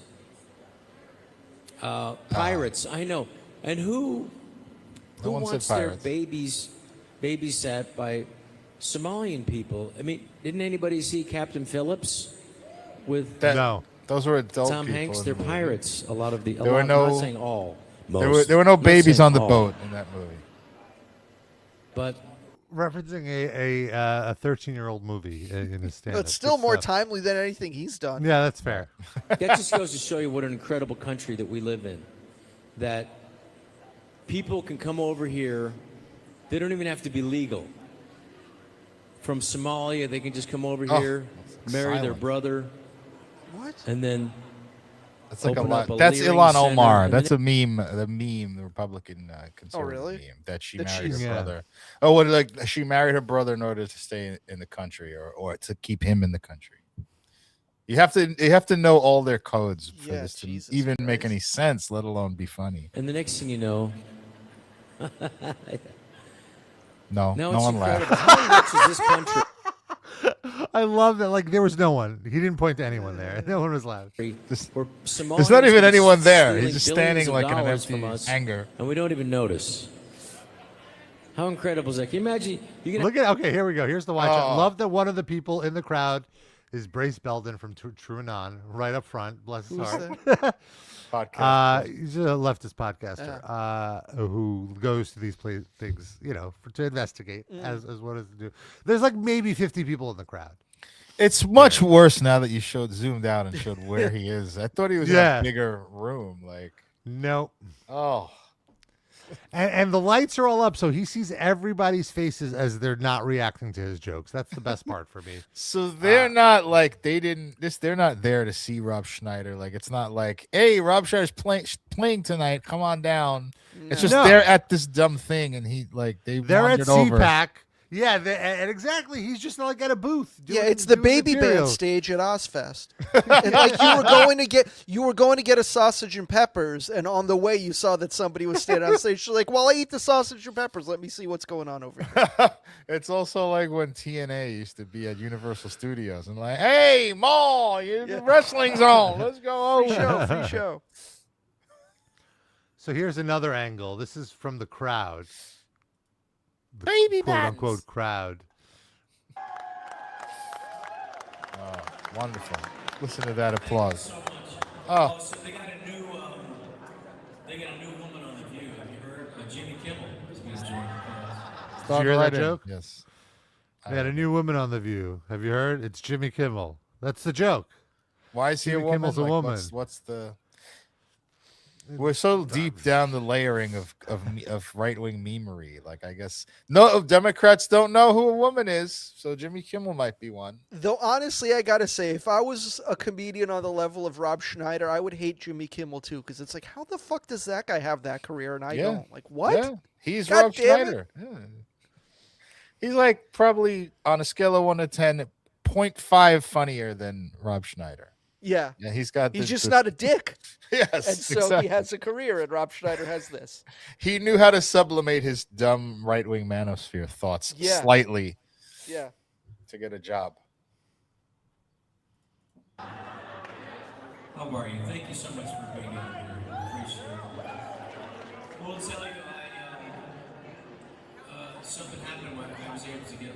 Speaker 2: Pirates, I know. And who
Speaker 4: one said
Speaker 2: wants their
Speaker 4: pirates.
Speaker 2: babies babysat by Somalian people? I mean, didn't anybody see Captain Phillips with
Speaker 3: no.
Speaker 4: Those were adult
Speaker 2: Tom
Speaker 4: people.
Speaker 2: Hanks?
Speaker 4: in
Speaker 2: They're
Speaker 4: the movie.
Speaker 2: pirates. A lot of the.
Speaker 4: There were
Speaker 2: I'm not
Speaker 4: no-
Speaker 2: saying all.
Speaker 4: There were no
Speaker 2: Most. Not
Speaker 4: babies
Speaker 2: saying
Speaker 4: on the
Speaker 2: all.
Speaker 4: boat in that movie.
Speaker 2: But
Speaker 3: Referencing a 13-year-old movie in his stand.
Speaker 5: But it's still more timely than anything he's done.
Speaker 3: Yeah, that's fair.
Speaker 2: that just goes to show you what an incredible country that we live in. That people can come over here. They don't even have to be legal. From Somalia, they can just come over
Speaker 4: Oh,
Speaker 2: here, marry their
Speaker 4: silent.
Speaker 2: brother,
Speaker 5: What?
Speaker 2: and then
Speaker 4: That's like a
Speaker 2: Open
Speaker 4: lot.
Speaker 2: up a
Speaker 4: That's
Speaker 2: Leering
Speaker 4: Ilhan
Speaker 2: Center,
Speaker 4: Omar.
Speaker 2: and
Speaker 4: That's a meme. The Republican conservative
Speaker 5: really?
Speaker 4: meme that she
Speaker 5: That
Speaker 4: married her
Speaker 5: she's-
Speaker 3: Yeah.
Speaker 4: brother. Oh, what like she married her brother in order to stay in the country or to keep him in the country. You have to know all their codes for
Speaker 5: Yeah,
Speaker 4: this to
Speaker 5: Jesus
Speaker 4: even make
Speaker 5: Christ.
Speaker 4: any sense, let alone be funny.
Speaker 2: and the next thing you know,
Speaker 4: No,
Speaker 2: now
Speaker 4: no
Speaker 2: it's
Speaker 4: one
Speaker 2: incredible.
Speaker 4: laughed.
Speaker 2: How rich is this country?
Speaker 3: I love that. Like there was no one. He didn't point to anyone there. No one was loud.
Speaker 2: Where
Speaker 4: There's
Speaker 2: Somalians
Speaker 4: not even
Speaker 2: could be
Speaker 4: anyone there.
Speaker 2: stealing
Speaker 4: He's just
Speaker 2: billions
Speaker 4: standing
Speaker 2: of
Speaker 4: like in an
Speaker 2: dollars
Speaker 4: empty
Speaker 2: from us,
Speaker 4: hangar.
Speaker 2: and we don't even notice. How incredible is that? Can you imagine? You can
Speaker 3: Look at okay. Here we go. Here's the watch. I
Speaker 4: Oh.
Speaker 3: love that one of the people in the crowd is Brace Belden from True Anon, right up front. Bless his
Speaker 5: Who's
Speaker 3: heart.
Speaker 4: Podcast.
Speaker 3: He's a leftist podcaster who goes to these things, to investigate as what is to do. There's like maybe 50 people in the crowd.
Speaker 4: It's much worse now that you zoomed out and showed where he is. I thought he was in
Speaker 3: Yeah.
Speaker 4: a bigger room. Like,
Speaker 3: Nope.
Speaker 4: oh,
Speaker 3: And the lights are all up, so he sees everybody's faces as they're not reacting to his jokes. That's the best part for me.
Speaker 4: so they're not like they're not there to see Rob Schneider. Like, it's not like, hey, Rob Schneider's playing tonight. Come on down. It's just
Speaker 3: No.
Speaker 4: they're at this dumb thing, and
Speaker 3: They're at
Speaker 4: wandered over.
Speaker 3: CPAC. Yeah, and exactly. He's just like at a booth.
Speaker 5: Yeah,
Speaker 3: doing-
Speaker 5: it's the
Speaker 3: doing
Speaker 5: baby band
Speaker 3: material.
Speaker 5: stage at Ozfest. And like you were going to get a sausage and peppers, and on the way you saw that somebody was standing on stage. You're like, "Well, I eat the sausage and peppers. Let me see what's going on over here."
Speaker 4: It's also like when TNA used to be at Universal Studios and like, hey, Maul, you're the wrestling zone. Let's go
Speaker 5: Free
Speaker 4: over.
Speaker 5: show, free show.
Speaker 3: So here's another angle. This is from the crowd. The
Speaker 4: Baby
Speaker 3: quote
Speaker 4: bands.
Speaker 3: unquote crowd.
Speaker 4: Oh, wonderful. Listen to that applause. Oh,
Speaker 2: So they got a new woman on the View. Have you heard? Jimmy Kimmel is mentioning.
Speaker 3: Did you hear that
Speaker 4: in.
Speaker 3: joke?
Speaker 4: Yes.
Speaker 3: They had a new woman on The View. Have you heard? It's Jimmy Kimmel. That's the joke.
Speaker 4: Why is he a
Speaker 3: Jimmy
Speaker 4: woman?
Speaker 3: Kimmel's a
Speaker 4: Like,
Speaker 3: woman.
Speaker 4: What's the? We're so deep down the layering of right wing memery. Like, I guess no Democrats don't know who a woman is, so Jimmy Kimmel might be one.
Speaker 5: Though honestly, I gotta say, if I was a comedian on the level of Rob Schneider, I would hate Jimmy Kimmel too, because it's like, how the fuck does that guy have that career and I don't? Like, what?
Speaker 4: Yeah, he's
Speaker 5: God
Speaker 4: Rob
Speaker 5: damn it.
Speaker 4: Schneider. Yeah. He's like probably on a scale of 1 to 10, 0.5 funnier than Rob Schneider.
Speaker 5: Yeah.
Speaker 4: Yeah, he's got.
Speaker 5: He's just not a dick.
Speaker 4: Yes,
Speaker 5: And so
Speaker 4: exactly.
Speaker 5: he has a career, and Rob Schneider has this.
Speaker 4: He knew how to sublimate his dumb right-wing manosphere thoughts slightly
Speaker 5: Yeah.
Speaker 4: to get a job.
Speaker 2: How are you? Thank you so much for being out here. Appreciate it. Well, it's like something happened when I was able to get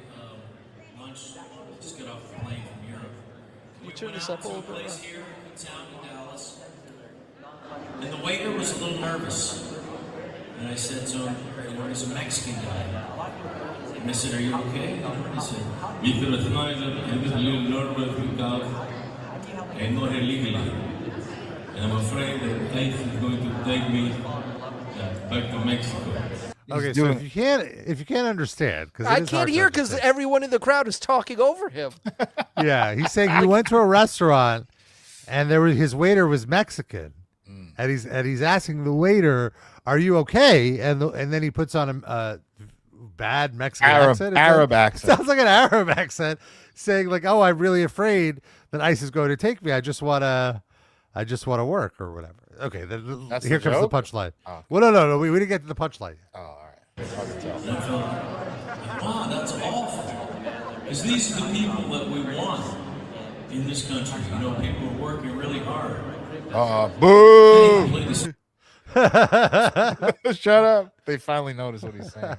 Speaker 2: lunch, just got off the plane from Europe.
Speaker 5: You turn this up a little bit.
Speaker 2: Place here in town in Dallas, and the waiter was a little nervous. And I said to him, you know, he's a Mexican guy. And I said, are you okay? He said, Mr. Schneider, I'm just a little nervous because I know her legally. And I'm afraid that ICE is going to take me back to Mexico.
Speaker 3: Okay, so if you can't understand, because
Speaker 5: I can't hear because everyone in the crowd is talking over him.
Speaker 3: Yeah, he's saying he went to a restaurant and his waiter was Mexican, and he's asking the waiter, "Are you okay?" And then he puts on a bad Mexican accent.
Speaker 4: Arab accent.
Speaker 3: Sounds like an Arab accent, saying like, "Oh, I'm really afraid that ICE is going to take me. I just wanna work or whatever." Okay, here comes the punchline.
Speaker 4: Oh.
Speaker 3: Well, no, we didn't get to the punchline yet.
Speaker 4: Oh, all right. It's hard to tell.
Speaker 2: Wow, that's awful. Because these are the people that we want in this country. You know, people are working really hard.
Speaker 4: Boo!
Speaker 2: Then
Speaker 4: Shut up. They finally noticed what he's saying.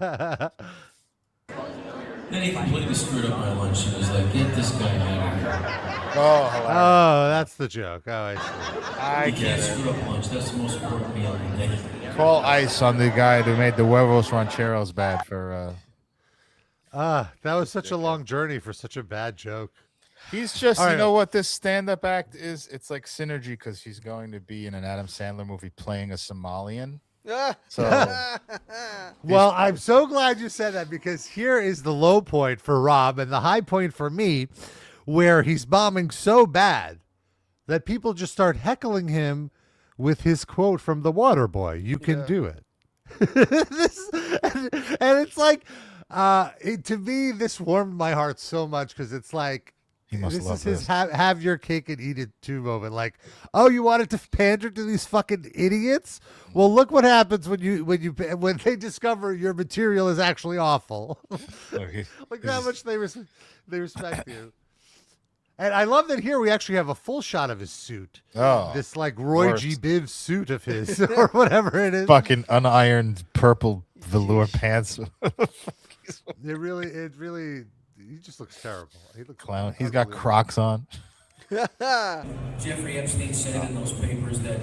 Speaker 2: he completely screwed up my lunch. He was like, get this guy out of here.
Speaker 4: Oh, hilarious.
Speaker 3: Oh, that's the joke. Oh, I see.
Speaker 4: I
Speaker 2: You
Speaker 4: get
Speaker 2: can't
Speaker 4: it.
Speaker 2: screw up lunch. That's the most important meal of the day.
Speaker 4: Call ICE on the guy who made the huevos rancheros bad for.
Speaker 3: That was such a long journey for such a bad joke.
Speaker 4: He's just,
Speaker 3: All right.
Speaker 4: you know what this stand-up act is? It's like synergy because he's going to be in an Adam Sandler movie playing a Somalian. So
Speaker 3: Well, I'm so glad you said that, because here is the low point for Rob and the high point for me, where he's bombing so bad that people just start heckling him with his quote from The Water Boy, "You can do it." And it's like, to me, this warmed my heart so much, because it's like,
Speaker 4: He must
Speaker 3: this
Speaker 4: love
Speaker 3: is his
Speaker 4: this.
Speaker 3: have your cake and eat it too moment. Like, oh, you wanted to pander to these fucking idiots? Well, look what happens when they discover your material is actually awful. Look how much they respect you. And I love that here we actually have a full shot of his suit.
Speaker 4: Oh,
Speaker 3: This like Roy
Speaker 4: worst.
Speaker 3: G. Biv suit of his, or whatever it is.
Speaker 4: fucking unironed purple velour pants.
Speaker 3: It really, he just looks terrible. He looks
Speaker 4: Clown. He's got Crocs on.
Speaker 2: Jeffrey Epstein said in those papers that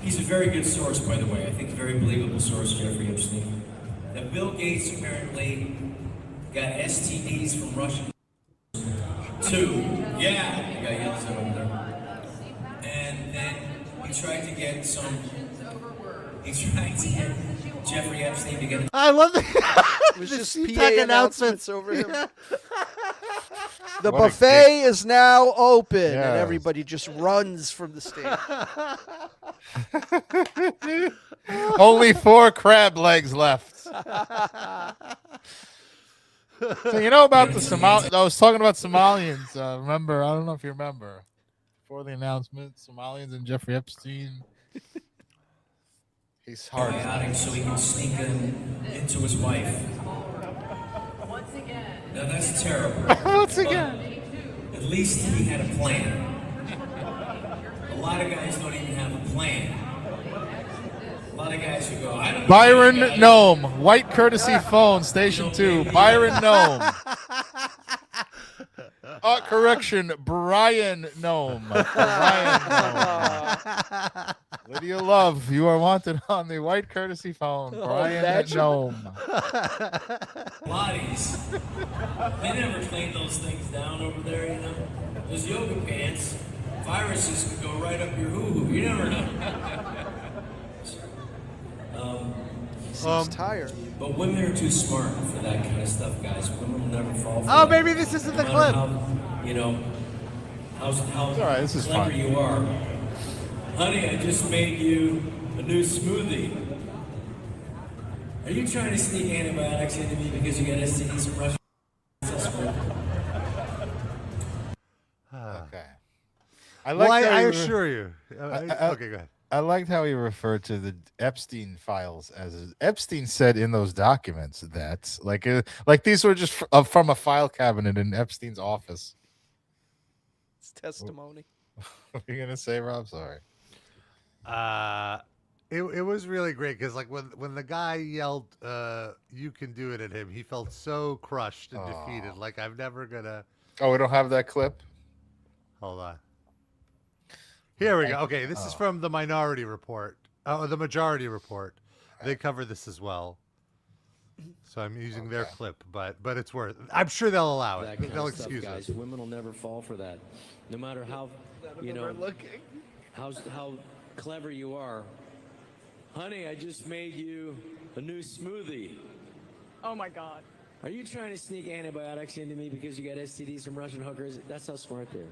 Speaker 2: he's a very good source, by the way. I think a very believable source, Jeffrey Epstein. That Bill Gates apparently got STDs from Russian. 2. Yeah, you got yells over there. And then he tried to get Jeffrey Epstein to get.
Speaker 3: I love that.
Speaker 5: It was
Speaker 3: The
Speaker 5: just
Speaker 3: CPAC
Speaker 5: PA announcements over him.
Speaker 3: Yeah.
Speaker 5: The
Speaker 4: What a
Speaker 5: buffet is now open, and
Speaker 4: Yes.
Speaker 5: everybody just runs from the stage.
Speaker 4: Only 4 crab legs left. So you know about the Somali? I was talking about Somalians. Remember? I don't know if you remember. Before the announcement, Somalians and Jeffrey Epstein. He's hard.
Speaker 2: Biotic so he can sneak into his wife.
Speaker 6: Once again.
Speaker 2: Now that's terrible.
Speaker 4: Once again.
Speaker 2: At least he had a plan. A lot of guys don't even have a plan. A lot of guys who go, I don't know.
Speaker 4: Byron Noem, white courtesy phone, station 2. Byron Noem. Correction, Brian Noem. Brian Noem. Lydia Love, you are wanted on the white courtesy phone. Brian
Speaker 5: imagine.
Speaker 4: Noem.
Speaker 2: Bodies. They never clean those things down over there, you know. those yoga pants, viruses could go right up your hoo-hoo. You never know.
Speaker 5: Seems tired.
Speaker 2: But women are too smart for that kind of stuff, guys. Women will never fall for
Speaker 3: Oh,
Speaker 2: that.
Speaker 3: maybe this isn't the
Speaker 2: No matter
Speaker 3: clip.
Speaker 2: How, you know, how
Speaker 4: all right, this is
Speaker 2: clever
Speaker 4: fun.
Speaker 2: you are. Honey, I just made you a new smoothie. Are you trying to sneak antibiotics into me because you got STDs from Russia?
Speaker 4: Okay. I
Speaker 3: Well,
Speaker 4: like.
Speaker 3: I assure you.
Speaker 4: I-
Speaker 3: Okay, go ahead.
Speaker 4: I liked how he referred to the Epstein files as Epstein said in those documents that like these were just from a file cabinet in Epstein's office.
Speaker 5: It's testimony.
Speaker 4: What are you gonna say, Rob? Sorry.
Speaker 3: It was really great because like when the guy yelled "You can do it" at him, he felt so crushed and defeated. Like I'm never gonna.
Speaker 4: Oh, we don't have that clip.
Speaker 3: Hold on. Here we go. Okay, this is from the Minority Report. Oh, the Majority Report. They cover this as well. So I'm using their clip, but it's worth. I'm sure they'll allow
Speaker 2: That
Speaker 3: it.
Speaker 2: kind
Speaker 3: They'll
Speaker 2: of stuff,
Speaker 3: excuse
Speaker 2: guys.
Speaker 3: it.
Speaker 2: Women will never fall for that. No matter how, you know, how clever you are. Honey, I just made you a new smoothie.
Speaker 6: Oh my God.
Speaker 2: Are you trying to sneak antibiotics into me because you got STDs from Russian hookers? That's how smart they are.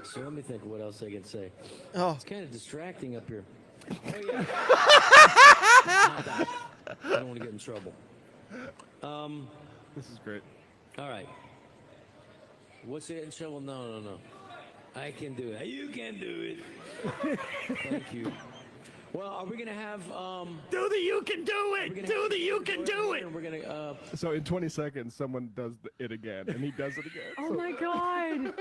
Speaker 2: So let me think of what else I can say.
Speaker 5: Oh,
Speaker 2: It's kind of distracting up here. Oh, yeah. Not that. I don't want to get in trouble.
Speaker 7: This is great.
Speaker 2: All right. What's to get in trouble? No. I can do it. You can do it. Thank you. Well, are we gonna have
Speaker 8: Do the you can do it. Do the you can do it.
Speaker 2: We're gonna
Speaker 7: So in 20 seconds, someone does it again, and he does it again.
Speaker 6: Oh
Speaker 7: So-
Speaker 6: my God.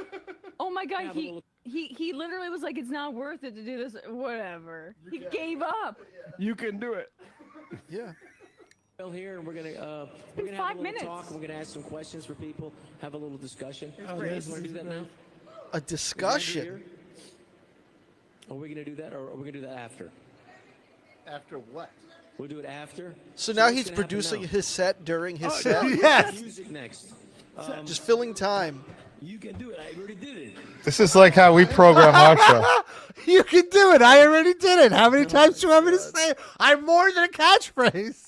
Speaker 6: Oh my God.
Speaker 2: Have a little-
Speaker 6: He literally was like, it's not worth it to do this. Whatever. He gave up.
Speaker 7: You can do it.
Speaker 5: yeah.
Speaker 2: Bill here, and we're gonna have a
Speaker 6: 5
Speaker 2: little
Speaker 6: minutes.
Speaker 2: talk. We're gonna ask some questions for people. Have a little discussion.
Speaker 6: Oh,
Speaker 2: You guys want to do that now?
Speaker 5: A discussion.
Speaker 2: Here? Are we gonna do that, or are we gonna do that after?
Speaker 3: After what?
Speaker 2: We'll do it after.
Speaker 5: So now
Speaker 2: what's
Speaker 5: he's
Speaker 2: gonna happen
Speaker 5: producing
Speaker 2: now?
Speaker 5: his set during his set.
Speaker 3: Yes.
Speaker 2: Music next.
Speaker 5: Just filling time.
Speaker 2: You can do it. I already did it.
Speaker 4: This is like how we program our show.
Speaker 3: You can do it. I already did it. How many times do you want me to say it? I'm more than a catchphrase.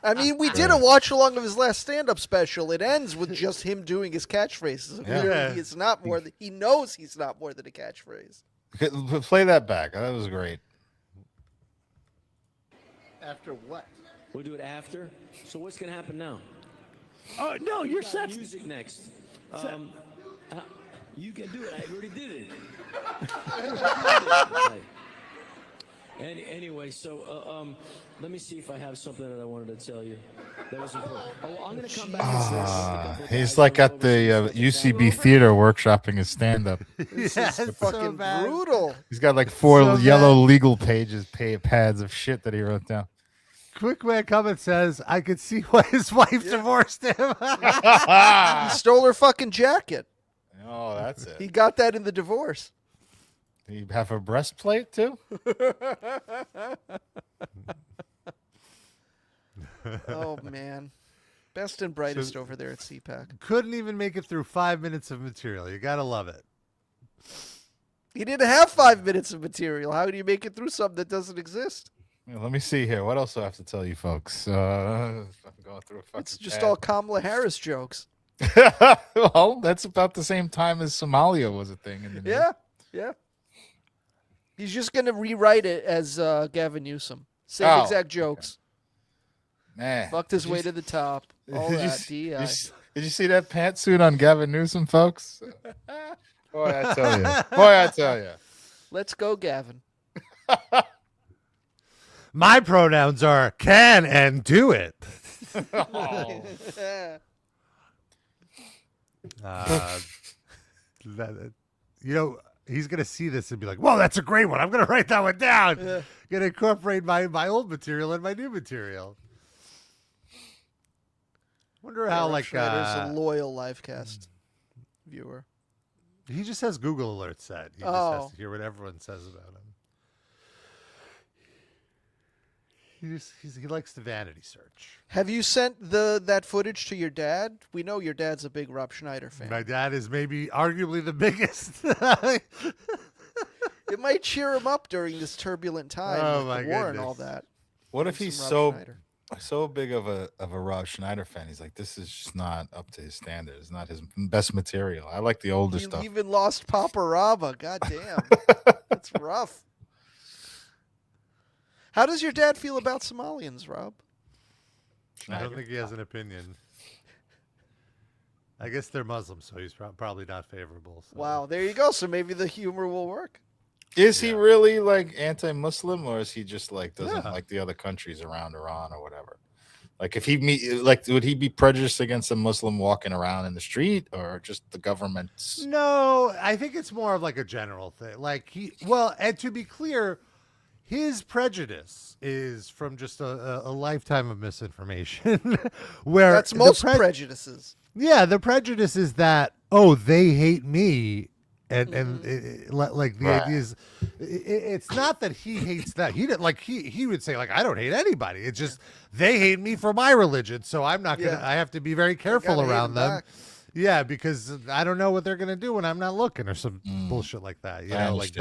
Speaker 5: I mean, we did a watch along of his last stand-up special. It ends with just him doing his catchphrases. Clearly,
Speaker 3: Yeah.
Speaker 5: he is not more. He knows he's not more than a catchphrase.
Speaker 4: Okay, play that back. That was great.
Speaker 3: After what?
Speaker 2: We'll do it after. So what's gonna happen now?
Speaker 8: Oh no, your
Speaker 2: Got
Speaker 8: set's
Speaker 2: music next. You can do it. I already did it. Right. Anyway, so let me see if I have something that I wanted to tell you that was important. Oh, I'm gonna come back. to this.
Speaker 4: He's like at the UCB theater workshopping his stand-up.
Speaker 3: Yes, it's
Speaker 5: Fucking brutal.
Speaker 4: He's got like 4
Speaker 3: So
Speaker 4: yellow
Speaker 3: bad.
Speaker 4: legal pads of shit that he wrote down.
Speaker 3: Quick man comment says, I could see why his wife divorced him.
Speaker 5: He stole her fucking jacket.
Speaker 4: Oh, that's it.
Speaker 5: He got that in the divorce.
Speaker 4: You have a breastplate too?
Speaker 5: Oh man, best and brightest over there at CPAC.
Speaker 3: Couldn't even make it through 5 minutes of material. You gotta love it.
Speaker 5: He didn't have 5 minutes of material. How do you make it through something that doesn't exist?
Speaker 4: Yeah, let me see here. What else do I have to tell you folks? I'm going through a fucking
Speaker 5: It's just
Speaker 4: pad.
Speaker 5: all Kamala Harris jokes.
Speaker 4: Well, that's about the same time as Somalia was a thing in the news.
Speaker 5: Yeah. He's just gonna rewrite it as Gavin Newsom. Same
Speaker 4: Oh,
Speaker 5: exact jokes.
Speaker 4: Man.
Speaker 5: Fucked his way to the top. All
Speaker 4: Did you
Speaker 5: that
Speaker 4: s-
Speaker 5: DEI.
Speaker 4: Did you see that pantsuit on Gavin Newsom, folks? Boy, I tell you. Boy, I tell you.
Speaker 5: Let's go, Gavin.
Speaker 3: My pronouns are can and do it. You know, he's going to see this and be like, whoa, that's a great one. I'm going to write that one down. Going to incorporate my old material and my new material. Wonder how,
Speaker 5: Rob
Speaker 3: like,
Speaker 5: Schneider's a loyal livecast viewer.
Speaker 3: he just has Google alerts set. He just has to hear what everyone says about him. He likes the vanity search.
Speaker 5: Have you sent that footage to your dad? We know your dad's a big Rob Schneider fan.
Speaker 3: My dad is maybe arguably the biggest.
Speaker 5: It might cheer him up during this turbulent time with the war and all that.
Speaker 4: What if he's
Speaker 5: Some Rob
Speaker 4: so big of a Rob Schneider fan? He's like, this is just not up to his standards. It's not his best material. I like the older stuff.
Speaker 5: You even lost Papa Raba. God damn. That's rough. How does your dad feel about Somalians, Rob?
Speaker 3: I don't think he has an opinion. I guess they're Muslim, so he's probably not favorable. So.
Speaker 5: Wow, there you go. So maybe the humor will work.
Speaker 4: Is he really like anti-Muslim, or is he just like doesn't like the other countries around Iran or whatever? Like if he would he be prejudiced against a Muslim walking around in the street, or just the government's?
Speaker 3: No, I think it's more of like a general thing. Like and to be clear, his prejudice is from just a lifetime of misinformation. Where
Speaker 5: that's most prejudices.
Speaker 3: Yeah, the prejudice is that they hate me. And like the idea is, it's not that he hates that. He didn't like he would say like I don't hate anybody. It's just they hate me for my religion, so I'm not gonna. I have to be very careful around them. Back. Yeah, because I don't know what they're gonna do when I'm not looking or some bullshit like that. You know, like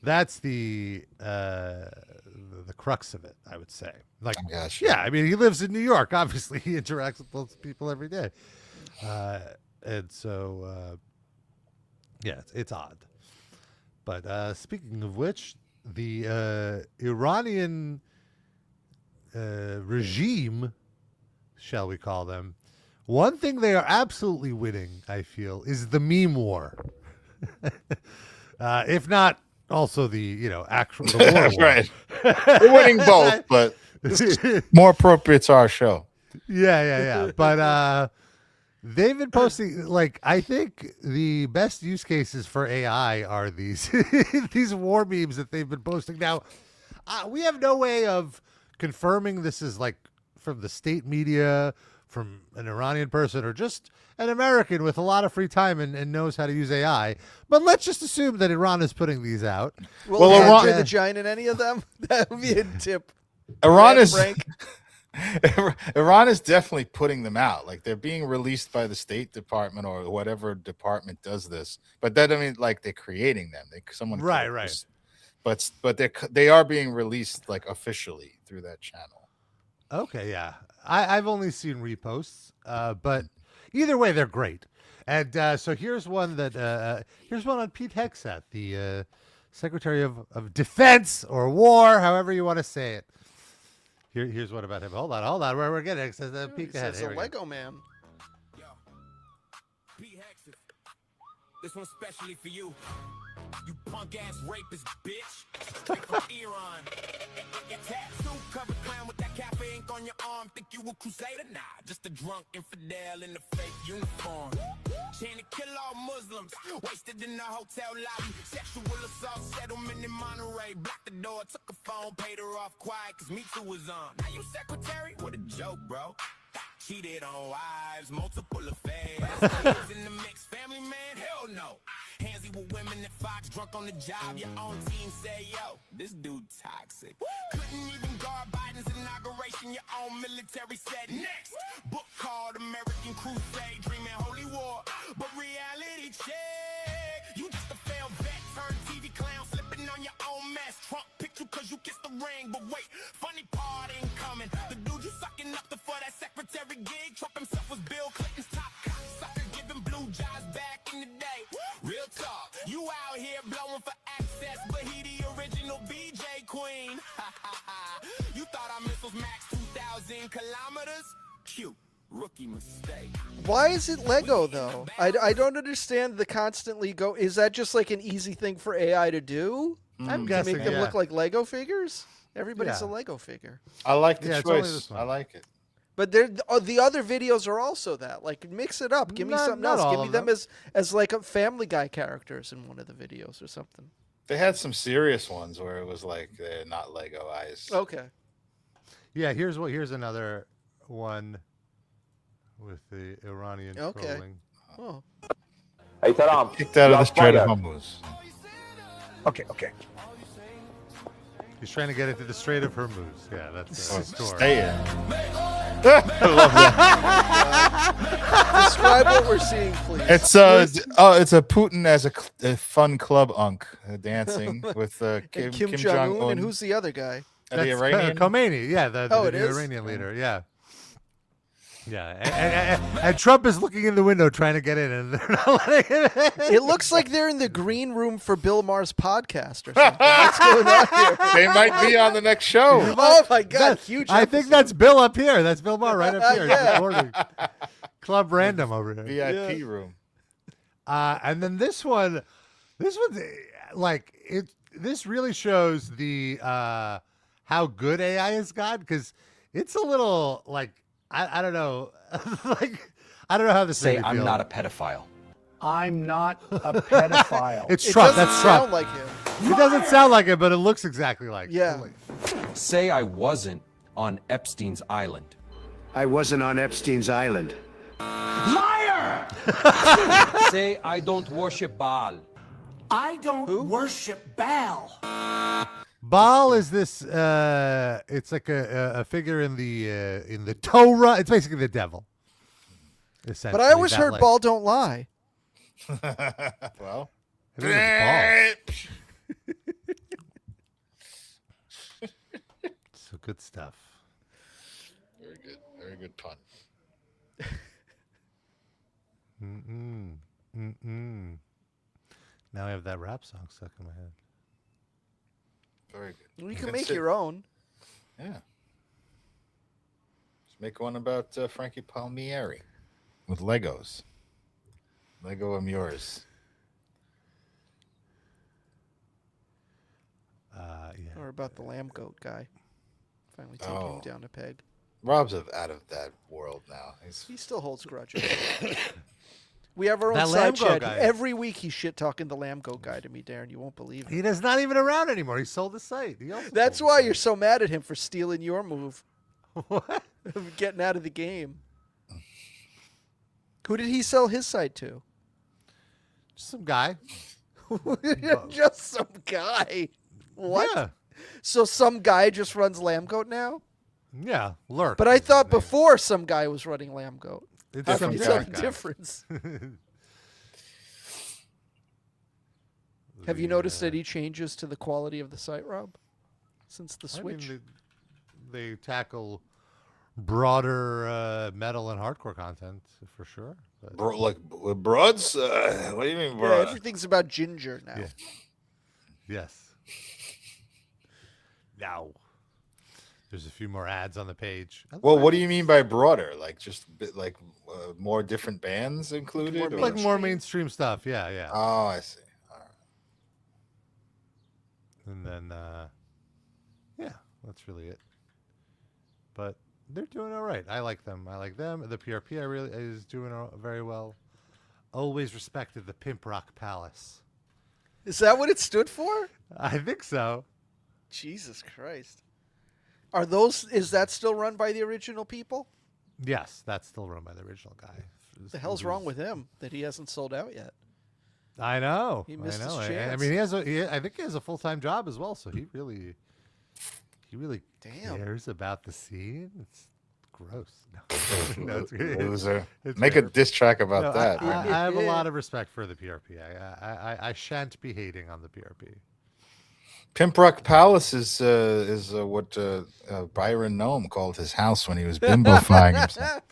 Speaker 3: that's the crux of it. I would say. Like, I mean, he lives in New York. Obviously, he interacts with those people every day, and so. Yeah, it's odd. But speaking of which, the Iranian regime, shall we call them, one thing they are absolutely winning, I feel, is the meme war. If not also the, actual the war.
Speaker 4: Right. We're winning both, but this is more appropriate to our show.
Speaker 3: Yeah. But they've been posting, like, I think the best use cases for AI are these these war memes that they've been posting. Now, we have no way of confirming this is, like, from the state media, from an Iranian person, or just an American with a lot of free time and knows how to use AI. But let's just assume that Iran is putting these out.
Speaker 5: Will Iran the giant in any of them? That would be a tip.
Speaker 4: Iran is definitely putting them out. Like they're being released by the State Department or whatever department does this. But that doesn't mean like they're creating them. Right. But they are being released like officially through that channel.
Speaker 3: Okay, yeah. I've only seen reposts, but either way, they're great. And so here's one on Pete Hegseth, the Secretary of Defense or War, however you want to say it. Here's one about him. Hold on. We're getting it. Says peek ahead.
Speaker 5: It's a Lego man.
Speaker 9: Yo, Pete Hegseth. This one's specially for you. You punk ass rapist, bitch. Straight from Iran. Your tattoo covered clown with that cafe ink on your arm. Think you a crusader? Nah, just a drunk infidel in a fake uniform. Chain to kill all Muslims. Wasted in the hotel lobby. Sexual assault settlement in Monterey. Blocked the door, took a phone, paid her off quiet, cause Me Too was on. Now you secretary? What a joke, bro. Cheated on wives, multiple affairs. In the mix, family man? Hell no. Handsy with women at Fox, drunk on the job. Your own team say, yo, this dude toxic. Couldn't even guard Biden's inauguration. Your own military said next. Book called American Crusade, dreaming holy war. But reality check. You just a failed vet, turned TV clown, slipping on your own mess. Trump picked you cause you kissed the ring. But wait, funny part ain't coming. The dude you sucking up for that secretary gig. Trump himself was Bill Clinton's top cocksucker, giving blue jobs back in the day. Real talk, you out here blowing for access, but he the original BJ queen. You thought our missiles max 2,000 kilometers? Cute. Rookie mistake.
Speaker 5: Why is it Lego though? I don't understand the constantly go. Is that just like an easy thing for AI to do?
Speaker 3: I'm guessing
Speaker 5: make them look like Lego figures. Everybody's a Lego figure.
Speaker 4: I like the choice. I like it.
Speaker 5: But the other videos are also that. Like, mix it up. Give me something else. Give me them as like a Family Guy characters in one of the videos or something.
Speaker 4: They had some serious ones where it was like they're not Lego eyes.
Speaker 5: Okay.
Speaker 3: Yeah, here's another one with the Iranian trolling.
Speaker 5: Oh.
Speaker 10: Hey, Taram.
Speaker 4: Kicked out of the Strait of Hormuz.
Speaker 10: Okay.
Speaker 3: He's trying to get into the Strait of Hormuz. Yeah, that's the story.
Speaker 4: Stay in. I love that.
Speaker 5: Describe what we're seeing, please.
Speaker 4: It's a Putin as a fun club unk dancing with Kim Jong Un.
Speaker 5: And who's the other guy?
Speaker 4: The Iranian.
Speaker 3: Khomeini. Yeah, the
Speaker 5: it is?
Speaker 3: Iranian leader. Yeah. Yeah, and Trump is looking in the window trying to get in, and they're not letting him in.
Speaker 5: It looks like they're in the green room for Bill Maher's podcast or something. What's going on here?
Speaker 4: They might be on the next show.
Speaker 5: Oh my God, huge!
Speaker 3: I think that's Bill up here. That's Bill Maher right up here. He's
Speaker 5: Yeah.
Speaker 3: recording. Club Random over here.
Speaker 4: VIP room.
Speaker 3: And then this one's like it. This really shows the how good AI has gotten, because it's a little like. I don't know. Like, I don't know how this made me feel.
Speaker 10: not a pedophile.
Speaker 8: I'm not a pedophile.
Speaker 3: It's
Speaker 5: It
Speaker 3: Trump.
Speaker 5: doesn't
Speaker 3: That's
Speaker 5: sound
Speaker 3: Trump.
Speaker 5: like him.
Speaker 3: It doesn't sound like it, but it looks exactly like.
Speaker 5: Yeah.
Speaker 10: Say I wasn't on Epstein's island.
Speaker 8: I wasn't on Epstein's island. Liar!
Speaker 10: Say I don't worship Baal.
Speaker 8: I don't worship Baal.
Speaker 3: Baal is this. It's like a figure in the Torah. It's basically the devil.
Speaker 5: But I always heard Baal don't lie.
Speaker 4: Well,
Speaker 3: I think it's Baal. So good stuff.
Speaker 4: very good. Very good pun.
Speaker 3: Now I have that rap song stuck in my head.
Speaker 4: Very good.
Speaker 5: You can make your own.
Speaker 4: Yeah. Let's make one about Frankie Palmieri with Legos. Lego am yours.
Speaker 3: Yeah.
Speaker 5: Or about the lamb goat guy. Finally taking him down a peg.
Speaker 4: Rob's out of that world now.
Speaker 5: He still holds grudges. We have our own
Speaker 3: That
Speaker 5: side
Speaker 3: lamb goat
Speaker 5: chat.
Speaker 3: guy.
Speaker 5: Every week he's shit talking the lamb goat guy to me, Darren. You won't believe it.
Speaker 3: He's not even around anymore. He sold the site.
Speaker 5: That's why you're so mad at him for stealing your move.
Speaker 3: What?
Speaker 5: Of getting out of the game. Who did he sell his site to?
Speaker 3: Some guy.
Speaker 5: Just some guy. What?
Speaker 3: Yeah.
Speaker 5: So some guy just runs lamb goat now?
Speaker 3: Yeah. Lurk.
Speaker 5: But I
Speaker 3: is his
Speaker 5: thought
Speaker 3: name.
Speaker 5: before some guy was running lamb goat.
Speaker 3: It's
Speaker 5: How
Speaker 3: some
Speaker 5: can you tell the
Speaker 3: guy.
Speaker 5: difference? Have you noticed any changes to the quality of the site, Rob? Since the switch?
Speaker 3: I mean, they tackle broader metal and hardcore content for sure. But
Speaker 4: Like broads? What do you mean,
Speaker 5: Yeah,
Speaker 4: broad?
Speaker 5: everything's about ginger now.
Speaker 3: Yeah. Yes. Now, there's a few more ads on the page.
Speaker 4: Well, what do you mean by broader? Like just like more different bands included?
Speaker 3: Like more mainstream stuff. Yeah, yeah.
Speaker 4: Oh, I see. All right.
Speaker 3: And then, yeah, that's really it. But they're doing all right. I like them. The PRP is doing very well. Always respected the Pimp Rock Palace.
Speaker 5: Is that what it stood for?
Speaker 3: I think so.
Speaker 5: Jesus Christ. Is that still run by the original people?
Speaker 3: Yes, that's still run by the original guy.
Speaker 5: What the hell's wrong with him that he hasn't sold out yet?
Speaker 3: I know.
Speaker 5: He missed
Speaker 3: I know.
Speaker 5: his
Speaker 3: I
Speaker 5: chance.
Speaker 3: mean, I think he has a full-time job as well, so he really
Speaker 5: Damn.
Speaker 3: cares about the scene. It's gross. No, it's good.
Speaker 4: Loser.
Speaker 3: It's
Speaker 4: Make a
Speaker 3: fair.
Speaker 4: diss track about
Speaker 3: No,
Speaker 4: that.
Speaker 3: I
Speaker 4: man.
Speaker 3: have a lot of respect for the PRP. I shan't be hating on the PRP.
Speaker 4: Pimp Rock Palace is what Byron Noem called his house when he was bimbofying himself.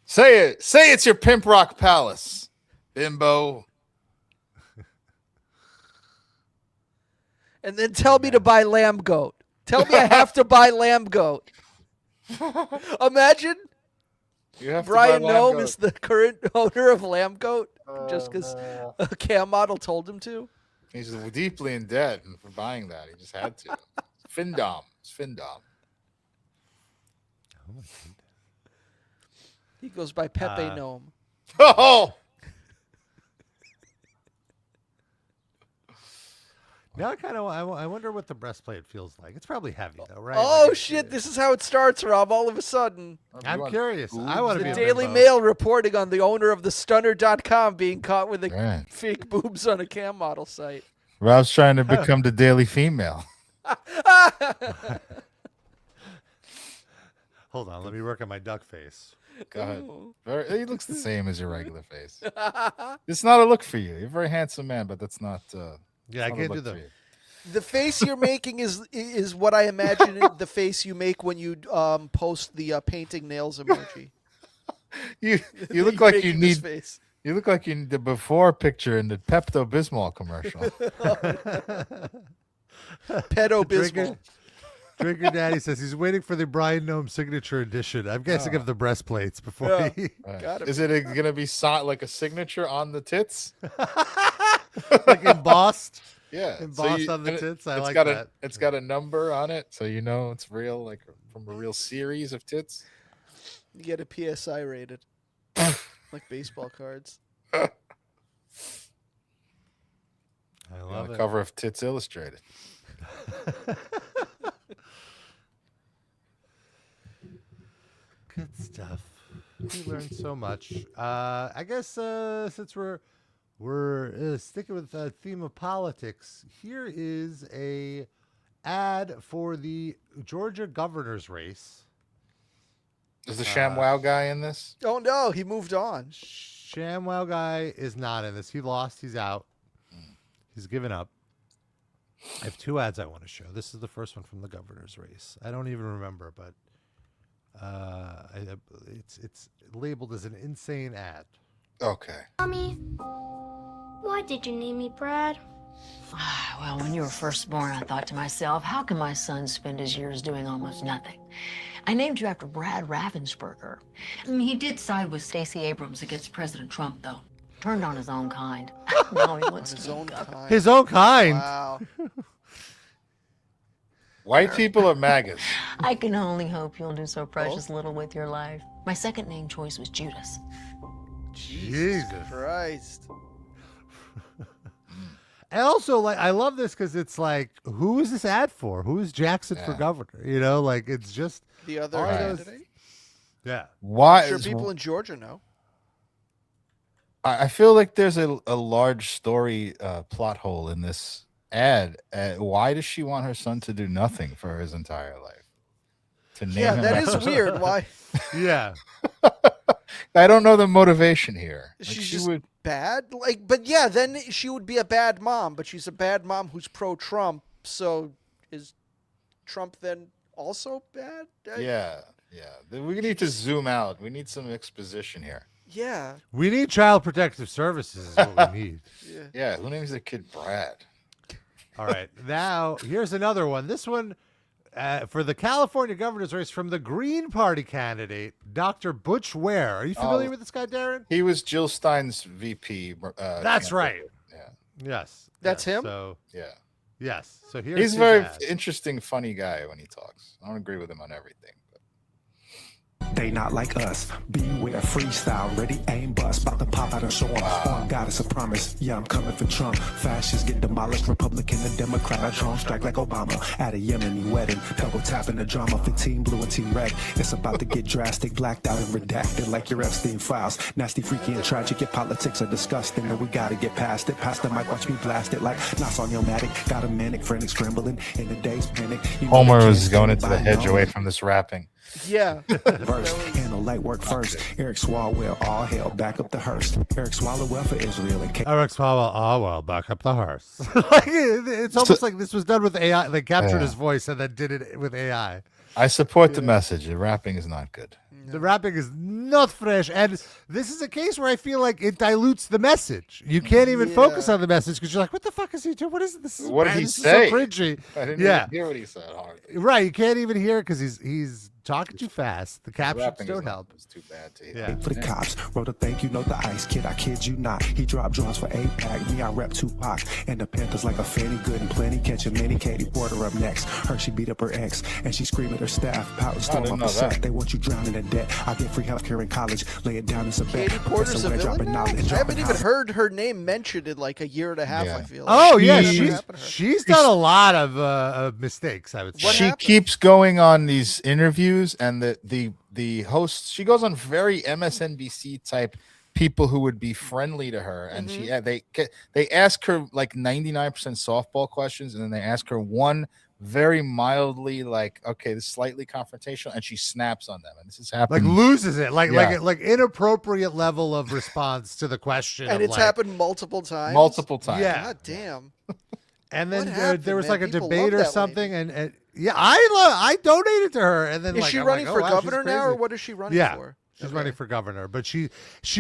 Speaker 4: Say it. Say it's your Pimp Rock Palace, bimbo.
Speaker 5: And then tell me to buy lamb goat. Tell me I have to buy lamb goat. Imagine
Speaker 4: You have
Speaker 5: Brian
Speaker 4: to buy Lamb
Speaker 5: Noem
Speaker 4: Goat.
Speaker 5: is the current owner of lamb goat just because a cam model told him to.
Speaker 4: He's deeply in debt for buying that. He just had to. Findom. It's Findom.
Speaker 3: Oh my goodness.
Speaker 5: He goes by Pepe Noem.
Speaker 4: Oh!
Speaker 3: Now I wonder what the breastplate feels like. It's probably heavy though, right?
Speaker 5: Oh
Speaker 3: Like,
Speaker 5: shit! This is how it starts, Rob. All of a sudden,
Speaker 3: I'm curious. I want to
Speaker 5: the
Speaker 3: be a
Speaker 5: Daily
Speaker 3: bimbo.
Speaker 5: Mail reporting on the owner of the Stunner.com being caught with
Speaker 4: Right.
Speaker 5: fake boobs on a cam model site.
Speaker 4: Rob's trying to become the Daily Female.
Speaker 3: Hold on, let me work on my duck face.
Speaker 4: Go ahead. He looks the same as your regular face. It's not a look for you. You're a very handsome man, but that's not.
Speaker 3: Yeah, I
Speaker 4: not a
Speaker 3: can't do
Speaker 4: look
Speaker 3: the.
Speaker 4: for you.
Speaker 5: The face you're making is what I imagine the face you make when you post the painting nails emoji.
Speaker 4: You look like you
Speaker 5: making this
Speaker 4: need.
Speaker 5: face.
Speaker 4: You look like you need the before picture in the Pepto Bismol commercial.
Speaker 5: Pedo-Bismol.
Speaker 3: Drinker Daddy says he's waiting for the Brian Noem signature edition. I'm guessing of the breastplates before he.
Speaker 5: Got it.
Speaker 4: Is it going to be like a signature on the tits?
Speaker 3: Like embossed.
Speaker 4: Yeah,
Speaker 3: Embossed on the tits. I like
Speaker 4: got
Speaker 3: that.
Speaker 4: It's got a number on it, so you know it's real, like from a real series of tits.
Speaker 5: You get a PSI rated, like baseball cards.
Speaker 3: I
Speaker 4: On
Speaker 3: love
Speaker 4: the
Speaker 3: it.
Speaker 4: cover of Tits Illustrated.
Speaker 3: Good stuff. We learned so much. I guess since we're sticking with the theme of politics, here is a ad for the Georgia governor's race.
Speaker 4: Is the ShamWow guy in this?
Speaker 5: Oh no, he moved on.
Speaker 3: ShamWow guy is not in this. He lost. He's out. He's given up. I have two ads I want to show. This is the first one from the governor's race. I don't even remember, but it's labeled as an insane ad.
Speaker 4: Okay.
Speaker 11: Mommy, why did you name me Brad?
Speaker 12: Well, when you were first born, I thought to myself, how can my son spend his years doing almost nothing? I named you after Brad Ravensburger. He did side with Stacey Abrams against President Trump, though. Turned on his own kind. Now he wants
Speaker 5: His
Speaker 12: to
Speaker 5: own
Speaker 12: be governor.
Speaker 5: kind.
Speaker 3: His own kind.
Speaker 5: Wow.
Speaker 4: White people are MAGAs.
Speaker 12: I can only hope you'll do so precious little with your life. My second name choice was Judas.
Speaker 3: Jesus
Speaker 5: Christ.
Speaker 3: And also, I love this because it's like, who is this ad for? Who is Jackson for governor? You know, like it's just
Speaker 5: The other
Speaker 3: all those-
Speaker 5: candidate?
Speaker 3: Yeah.
Speaker 4: Why?
Speaker 5: I'm sure people in Georgia know.
Speaker 4: I feel like there's a large story plot hole in this ad. Why does she want her son to do nothing for his entire life? To name
Speaker 5: Yeah,
Speaker 4: him
Speaker 5: that
Speaker 4: after-
Speaker 5: is weird. Why?
Speaker 3: Yeah.
Speaker 4: I don't know the motivation here. Like,
Speaker 5: She's
Speaker 4: she
Speaker 5: just
Speaker 4: would.
Speaker 5: bad. But yeah, then she would be a bad mom. But she's a bad mom who's pro-Trump. So is Trump then also bad?
Speaker 4: Yeah. We need to zoom out. We need some exposition here.
Speaker 5: Yeah.
Speaker 3: We need child protective services is what we need.
Speaker 4: Yeah. Who names the kid Brad?
Speaker 3: All right. Now, here's another one. This one for the California governor's race from the Green Party candidate, Dr. Butch Ware. Are you familiar with this guy, Darren?
Speaker 4: He was Jill Stein's VP.
Speaker 3: That's
Speaker 4: candidate.
Speaker 3: right.
Speaker 4: Yeah.
Speaker 3: Yes.
Speaker 5: That's
Speaker 3: yes.
Speaker 5: him?
Speaker 3: So,
Speaker 4: Yeah.
Speaker 3: yes. So here's
Speaker 4: He's a
Speaker 3: his
Speaker 4: very
Speaker 3: ad.
Speaker 4: interesting, funny guy when he talks. I don't agree with him on everything.
Speaker 13: They not like us. Beware freestyle, ready, aim, bust. About to pop out and show 'em. On goddess, a promise. Yeah, I'm coming for Trump. Fascists get demolished. Republican and Democrat. I drone strike like Obama. At a Yemeni wedding. Double tapping the drama. 15 blue and team red. It's about to get drastic. Blacked out and redacted like your Epstein files. Nasty, freaky, and tragic. Your politics are disgusting. And we gotta get past it. Past the mic, watch me blast it like Knots on your matic. Got a manic, frantic, scrambling. In the day's panic. You know
Speaker 4: Homer
Speaker 13: they
Speaker 4: was
Speaker 13: can't
Speaker 4: going
Speaker 13: stand
Speaker 4: into the
Speaker 13: by
Speaker 4: hedge
Speaker 13: no.
Speaker 4: away from this rapping.
Speaker 5: Yeah.
Speaker 13: Verse, handle light work first. Eric Swalwell, all hell, back up the hearse. Eric Swalwell for Israel and
Speaker 3: Eric Swalwell, well, back up the hearse. Like, it's almost like this was done with AI. They captured his voice and then did it with AI.
Speaker 4: I support the message. The rapping is not good.
Speaker 3: The rapping is not fresh. And this is a case where I feel like it dilutes the message. You can't even focus on the message because you're like, what the fuck is he doing? What is this?
Speaker 4: What did he
Speaker 3: this
Speaker 4: say?
Speaker 3: Is so cringy.
Speaker 4: I didn't
Speaker 3: Yeah.
Speaker 4: even hear what he said. Hardly.
Speaker 3: Right. You can't even hear it because he's talking too fast. The captions
Speaker 4: Rapping
Speaker 3: don't
Speaker 4: is not-
Speaker 3: help.
Speaker 4: It's too bad to hear.
Speaker 3: Yeah.
Speaker 13: for the cops. Wrote a thank you note to Ice Kid. I kid you not. He dropped draws for APAC. Me, I rep Tupac. And the Panthers like a Fanny Good and plenty. Catching many. Katie Porter up next. Her, she beat up her ex. And she screamed at her staff. Power storm
Speaker 4: didn't
Speaker 13: up
Speaker 4: know
Speaker 13: the set.
Speaker 4: that.
Speaker 13: They want you drowning in debt. I get free healthcare in college. Lay it down in some bed.
Speaker 5: Katie Porter's a
Speaker 13: Professor Ware
Speaker 5: villain
Speaker 13: dropping
Speaker 5: now?
Speaker 13: knowledge,
Speaker 5: I haven't
Speaker 13: dropping
Speaker 5: even
Speaker 13: knowledge.
Speaker 5: heard her name mentioned in like a year and a half,
Speaker 4: Yeah.
Speaker 5: I feel.
Speaker 3: Oh,
Speaker 5: Like.
Speaker 3: yeah.
Speaker 5: Whatever
Speaker 3: She's
Speaker 5: happened to her?
Speaker 3: she's done a lot of mistakes, I would say.
Speaker 5: What
Speaker 4: She
Speaker 5: happened?
Speaker 4: keeps going on these interviews, and the host, she goes on very MSNBC type people who would be friendly to her, and they ask her like 99% softball questions, and then they ask her one very mildly like, okay, this is slightly confrontational, and she snaps on them, and this has happened.
Speaker 3: Like loses it, like inappropriate level of response to the question,
Speaker 5: and it's happened multiple times.
Speaker 4: Multiple times.
Speaker 3: Yeah.
Speaker 5: God damn.
Speaker 3: And then
Speaker 5: happened,
Speaker 3: there was
Speaker 5: man?
Speaker 3: like a
Speaker 5: People
Speaker 3: debate
Speaker 5: love
Speaker 3: or
Speaker 5: that
Speaker 3: something, and yeah, I donated to her, and then
Speaker 5: is she running for governor now, or what is she running for?
Speaker 3: She's running for governor, but she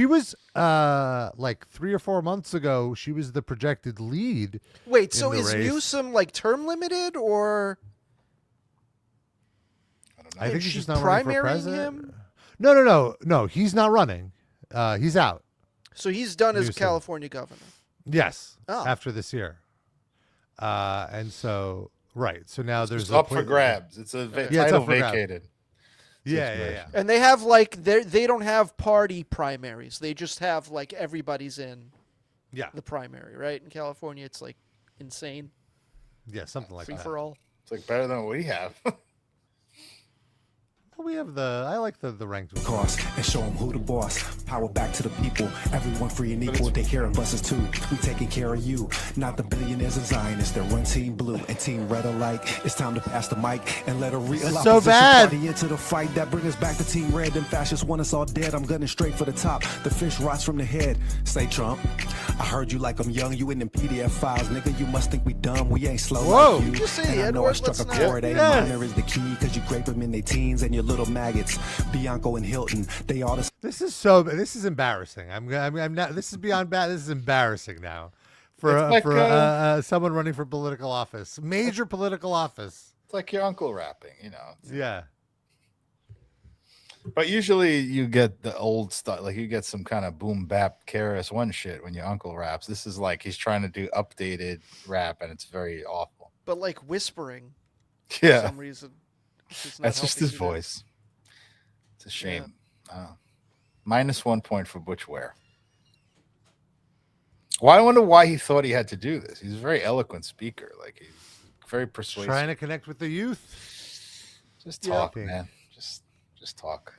Speaker 3: was like 3 or 4 months ago. She was the projected lead.
Speaker 5: Wait, so
Speaker 3: in the
Speaker 5: is
Speaker 3: race.
Speaker 5: Newsom like term limited, or
Speaker 3: I think
Speaker 5: she's
Speaker 3: she's not running for
Speaker 5: primarying
Speaker 3: president.
Speaker 5: him?
Speaker 3: No, he's not running. He's out.
Speaker 5: So he's done as
Speaker 3: Newsom.
Speaker 5: California governor.
Speaker 3: Yes,
Speaker 5: Oh.
Speaker 3: after this year, and so right. So now there's
Speaker 4: It's up for grabs. It's a title vacated.
Speaker 3: Yeah.
Speaker 5: And they have like they don't have party primaries. They just have like everybody's in the primary, right? In California, it's like insane.
Speaker 3: Yeah, something like
Speaker 5: Free
Speaker 3: that.
Speaker 5: for all.
Speaker 4: It's like better than what we have.
Speaker 3: We have I like the ranked
Speaker 13: cost and show them who the boss. Power back to the people. Everyone free and equal. They care of buses too. We taking care of you, not the billionaires and Zionists that run Team Blue and Team Red alike. It's time to pass the mic and let a real
Speaker 3: so bad.
Speaker 13: Party into the fight that brings us back to Team Red. Them fascists want us all dead. I'm gunning straight for the top. The fish rots from the head. Say Trump, I heard you like I'm young. You in them PDF files, nigga. You must think we dumb. We ain't slow.
Speaker 3: Whoa.
Speaker 13: Like you.
Speaker 5: Did you say
Speaker 13: And
Speaker 5: the
Speaker 13: I know I
Speaker 5: N-word?
Speaker 13: struck a
Speaker 5: Let's
Speaker 13: chord.
Speaker 5: not-
Speaker 13: A minor is the key because you grape them in their teens and your little maggots. Bianco and Hilton, they all the
Speaker 3: This is embarrassing. I'm not. This is beyond bad. This is embarrassing now for someone running for political office, major political office.
Speaker 4: It's like your uncle rapping, you know.
Speaker 3: Yeah.
Speaker 4: But usually you get the old stuff, like you get some kind of boom bap KRS-One shit when your uncle raps. This is like he's trying to do updated rap, and it's very awful.
Speaker 5: But like whispering.
Speaker 4: Yeah.
Speaker 5: For some reason.
Speaker 4: That's just his voice. It's a shame. -1 point for Butch Ware. Well, I wonder why he thought he had to do this. He's a very eloquent speaker. Like he's very persuasive.
Speaker 3: Trying to connect with the youth.
Speaker 4: Just talk, man. Just talk.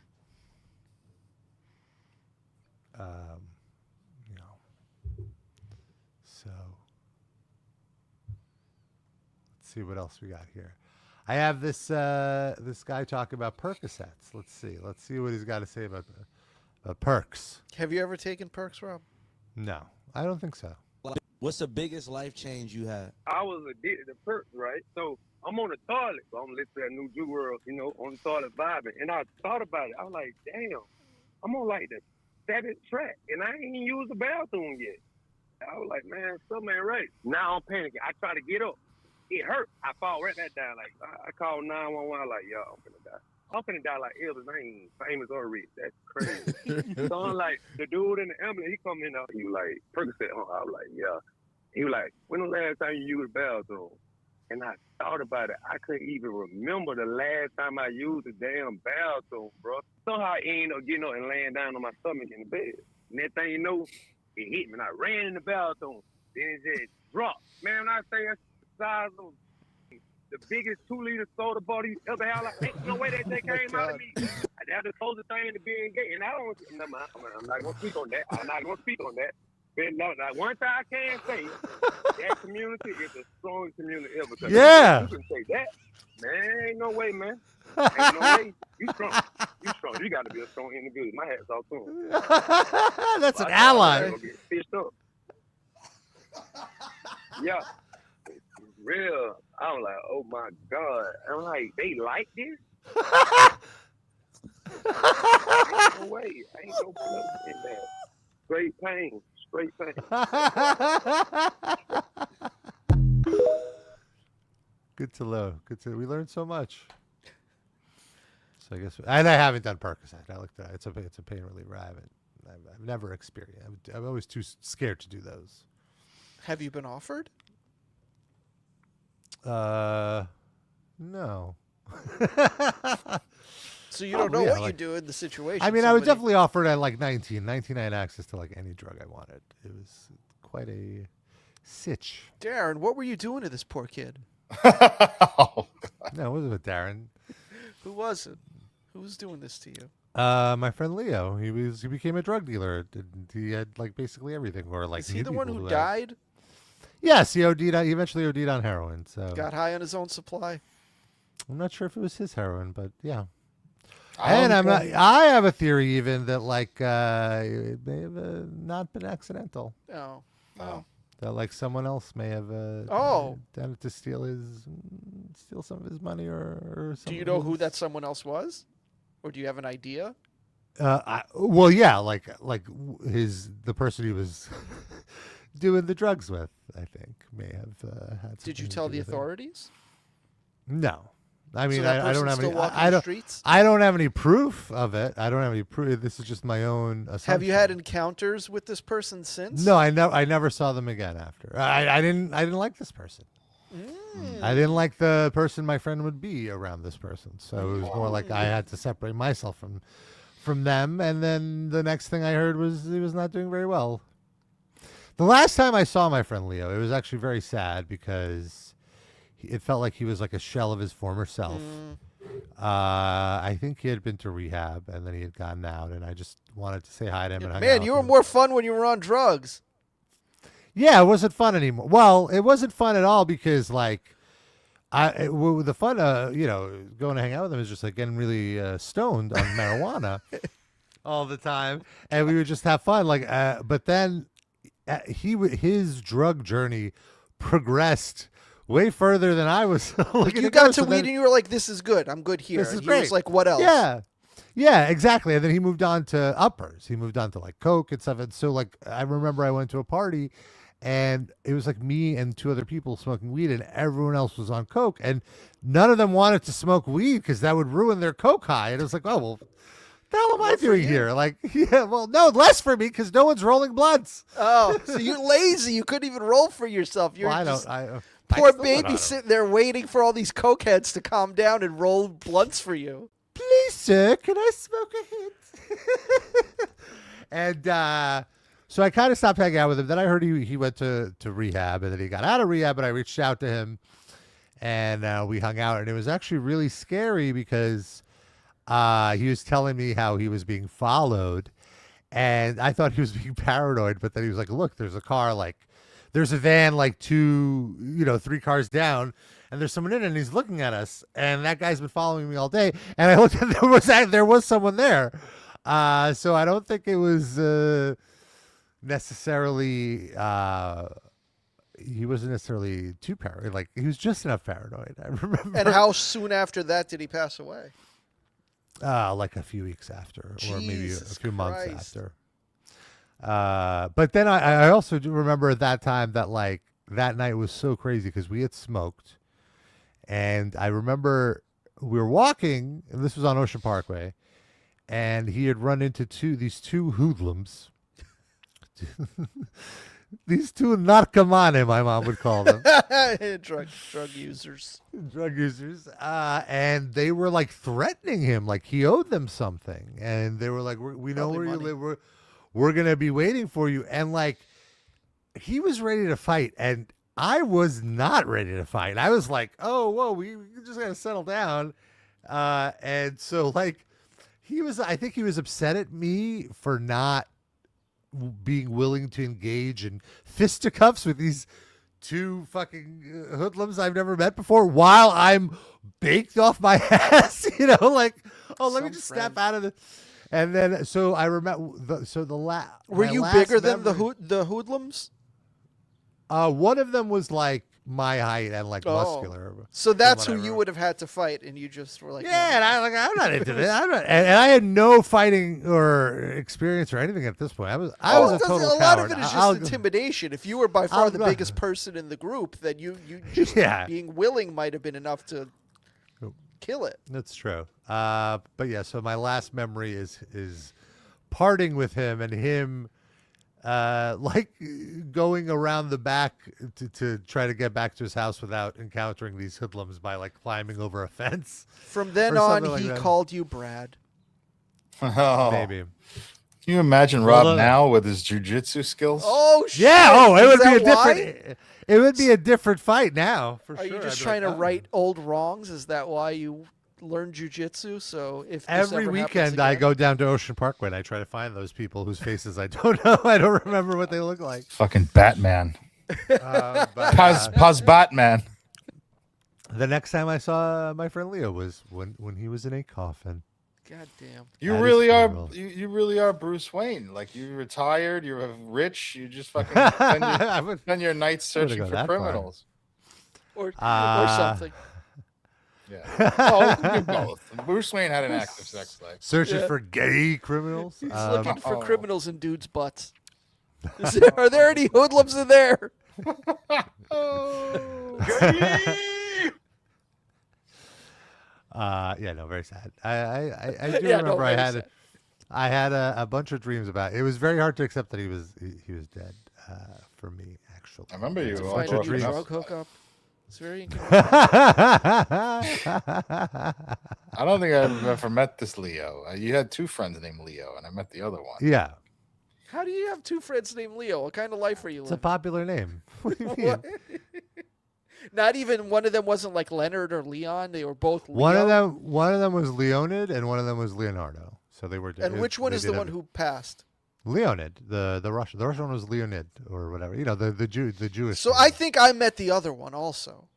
Speaker 3: So let's see what else we got here. I have this guy talking about Percocets. Let's see what he's got to say about perks.
Speaker 5: Have you ever taken perks, Rob?
Speaker 3: No, I don't think so.
Speaker 14: What's the biggest life change you had?
Speaker 15: I was addicted to perks, right? So I'm on the toilet. So I'm listening to that New Jew World, on the toilet vibing. And I thought about it. I was like, damn, I'm on like the 7th track, and I ain't even used the bathroom yet. I was like, man, something ain't right. Now I'm panicking. I try to get up. It hurt. I fall right back down. Like, I called 911. Like, yo, I'm finna die. I'm finna die like Elvis. I ain't famous or rich. That's crazy. So I'm like, the dude in the ambulance, he come in, he was like, Percocet. I was like, yeah. He was like, when the last time you used the bathroom? And I thought about it. I couldn't even remember the last time I used the damn bathroom, bro. Somehow I ended up getting up and laying down on my stomach in the bed. And that thing, it hit me. And I ran in the bathroom. Then it just dropped. Man, when I say that's the size of the biggest 2-liter soda bottle you ever had, like, ain't no way that thing came out of me. I had to close the thing in the being gate. And I don't, I'm not going to speak on that. But no, like one thing I can say, that community is the strongest community ever.
Speaker 3: Yeah.
Speaker 15: You can say that. Man, ain't no way, man. Ain't no way. You strong. You got to be a strong individual. My hat's off to him.
Speaker 3: That's an ally.
Speaker 15: Get stitched up. Yeah. It's real. I'm like, oh my God. I'm like, they like this? Ain't no way. Ain't no blood in that. Straight pain.
Speaker 3: Good to know. We learned so much. So I guess, and I haven't done Percocet. I looked at it. It's a pain reliever. I've never experienced. I'm always too scared to do those.
Speaker 5: Have you been offered?
Speaker 3: No.
Speaker 5: So you don't know what you do in the situation.
Speaker 3: I mean, I was definitely offered at like 19. 19, I had access to like any drug I wanted. It was quite a sitch.
Speaker 5: Darren, what were you doing to this poor kid?
Speaker 3: No, it wasn't with Darren.
Speaker 5: Who was it? Who was doing this to you?
Speaker 3: My friend Leo, he became a drug dealer. He had like basically everything, or like
Speaker 5: Is he the one who
Speaker 3: had-
Speaker 5: died?
Speaker 3: Yes, he OD'd. He eventually OD'd on heroin. So
Speaker 5: Got high on his own supply.
Speaker 3: I'm not sure if it was his heroin, but yeah.
Speaker 4: I
Speaker 3: And
Speaker 4: don't
Speaker 3: I'm not.
Speaker 4: think-
Speaker 3: I have a theory even that like it may have not been accidental.
Speaker 5: Oh. Oh.
Speaker 3: That like someone else may have done it to steal some of his money or something.
Speaker 5: Do you know who that someone else was? Or do you have an idea?
Speaker 3: Well, yeah, like the person he was doing the drugs with, I think, may have had.
Speaker 5: Did you
Speaker 3: something to
Speaker 5: tell
Speaker 3: do
Speaker 5: the
Speaker 3: with it.
Speaker 5: authorities?
Speaker 3: No, I mean,
Speaker 5: that
Speaker 3: I don't
Speaker 5: person's
Speaker 3: have
Speaker 5: still
Speaker 3: any.
Speaker 5: walking
Speaker 3: I
Speaker 5: the
Speaker 3: don't.
Speaker 5: streets?
Speaker 3: I don't have any proof of it. I don't have any proof. This is just my own assumption.
Speaker 5: Have you had encounters with this person since?
Speaker 3: No, I never saw them again after. I didn't like this person. I didn't like the person my friend would be around this person. So it was more like I had to separate myself from them. And then the next thing I heard was he was not doing very well. The last time I saw my friend Leo, it was actually very sad because it felt like he was like a shell of his former self. I think he had been to rehab and then he had gotten out, and I just wanted to say hi to him and hang out
Speaker 5: Man,
Speaker 3: with
Speaker 5: you were
Speaker 3: him.
Speaker 5: more fun when you were on drugs.
Speaker 3: Yeah, it wasn't fun anymore. Well, it wasn't fun at all because, like, the fun, going to hang out with him is just like getting really stoned on marijuana all the time, and we would just have fun. Like, but then his drug journey progressed way further than I was.
Speaker 5: Like you got to weed and you were like, "This is good. I'm good here."
Speaker 3: This is
Speaker 5: and he
Speaker 3: great.
Speaker 5: was like, "What else?"
Speaker 3: Yeah, exactly. And then he moved on to uppers. He moved on to like coke and stuff. And so, like, I remember I went to a party. And it was like me and two other people smoking weed, and everyone else was on coke, and none of them wanted to smoke weed because that would ruin their coke high. And it was like, oh well, the hell am I doing here? Like, yeah, well, no, less for me because no one's rolling blunts.
Speaker 5: Oh, so you're lazy. You couldn't even roll for yourself. You're
Speaker 3: Well,
Speaker 5: just
Speaker 3: I
Speaker 5: poor
Speaker 3: still
Speaker 5: baby
Speaker 3: don't.
Speaker 5: sitting there waiting for all these cokeheads to calm down and roll blunts for you.
Speaker 3: Please, sir, can I smoke a hit? And so I kind of stopped hanging out with him. Then I heard he went to rehab, and then he got out of rehab, and I reached out to him, and we hung out, and it was actually really scary because he was telling me how he was being followed, and I thought he was being paranoid, but then he was like, look, there's a car, like, there's a van like 3 cars down, and there's someone in it, and he's looking at us, and that guy's been following me all day, and I looked and there was someone there. So I don't think it was necessarily he wasn't necessarily too paranoid. Like, he was just enough paranoid. I remember.
Speaker 5: And how soon after that did he pass away?
Speaker 3: Like a few weeks after, or maybe a
Speaker 5: Jesus
Speaker 3: few months
Speaker 5: Christ.
Speaker 3: after. But then I also do remember at that time that, like, that night was so crazy because we had smoked, and I remember we were walking, and this was on Ocean Parkway, and he had run into these two hoodlums. These two narcomane, my mom would call them.
Speaker 5: drug users.
Speaker 3: Drug users. And they were like threatening him, like he owed them something. And they were like, we know
Speaker 5: Probably
Speaker 3: where
Speaker 5: money.
Speaker 3: you live. We're going to be waiting for you. And like, he was ready to fight. And I was not ready to fight. I was like, oh, whoa, we just got to settle down. And so, like, I think he was upset at me for not being willing to engage in fisticuffs with these two fucking hoodlums I've never met before while I'm baked off my ass, like, oh, let me just snap out of the. And then, so I remember,
Speaker 5: Were you bigger than the hoodlums?
Speaker 3: One of them was like my height and like muscular.
Speaker 5: So that's who you would have had to fight, and you just were like,
Speaker 3: yeah, and I'm not into this. I'm not, and I had no fighting or experience or anything at this point. I was a total coward.
Speaker 5: A lot of it is just intimidation. If you were by far the biggest person in the group, then you just being willing might have been enough to kill it.
Speaker 3: That's true. But yeah, so my last memory is parting with him and him like going around the back to try to get back to his house without encountering these hoodlums by like climbing over a fence.
Speaker 5: From then on, he called you Brad.
Speaker 4: Oh,
Speaker 3: maybe.
Speaker 4: Can you imagine Rob now with his jujitsu skills?
Speaker 5: Oh, shit.
Speaker 3: Yeah. Oh, it would be a
Speaker 5: why?
Speaker 3: different. It would be a different fight now. For
Speaker 5: Are
Speaker 3: sure.
Speaker 5: you just
Speaker 3: I'd be
Speaker 5: trying
Speaker 3: like,
Speaker 5: to right old wrongs? Is that why you learn jujitsu. So if this
Speaker 3: Every
Speaker 5: ever happens
Speaker 3: weekend I
Speaker 5: again-
Speaker 3: go down to Ocean Parkway and I try to find those people whose faces I don't know. I don't remember what they look like.
Speaker 4: Fucking Batman.
Speaker 3: But,
Speaker 4: Paz Batman.
Speaker 3: the next time I saw my friend Leo was when he was in a coffin.
Speaker 5: God damn.
Speaker 4: You
Speaker 3: At his
Speaker 4: really are.
Speaker 3: funeral.
Speaker 4: You really are Bruce Wayne. Like you retired. You're rich. You just fucking spend your nights
Speaker 3: I wouldn't
Speaker 4: searching
Speaker 3: go
Speaker 4: for
Speaker 3: that far.
Speaker 4: criminals.
Speaker 5: Or
Speaker 3: Uh,
Speaker 5: something.
Speaker 4: Yeah. Oh, you can do both. Bruce Wayne had an active sex life.
Speaker 3: Searches
Speaker 5: Yeah.
Speaker 3: for gay criminals.
Speaker 5: He's looking for
Speaker 4: Oh.
Speaker 5: criminals in dudes' butts. Are there any hoodlums in there?
Speaker 3: Yeah, no, very sad. I do
Speaker 5: Yeah, no,
Speaker 3: remember I
Speaker 5: very
Speaker 3: had
Speaker 5: sad.
Speaker 3: I had a bunch of dreams about it. It was very hard to accept that he was dead for me, actually.
Speaker 4: I remember you
Speaker 5: To
Speaker 4: all
Speaker 5: find a
Speaker 4: talking
Speaker 5: new
Speaker 4: about
Speaker 5: drug
Speaker 4: that.
Speaker 5: hookup. It's very inconvenient.
Speaker 4: I don't think I've ever met this Leo. You had two friends named Leo, and I met the other one.
Speaker 3: Yeah,
Speaker 5: How do you have two friends named Leo? What kind of life are you
Speaker 3: it's a
Speaker 5: living?
Speaker 3: popular name. What do you mean?
Speaker 5: What? Not even one of them wasn't like Leonard or Leon. They were both Leo.
Speaker 3: One of them was Leonid, and one of them was Leonardo. So they were.
Speaker 5: And which one
Speaker 3: they
Speaker 5: is
Speaker 3: did
Speaker 5: the
Speaker 3: have-
Speaker 5: one who passed?
Speaker 3: Leonid, the Russian. The Russian one was Leonid or whatever. You know, the Jewish.
Speaker 5: So
Speaker 3: name.
Speaker 5: I think I met the other one also.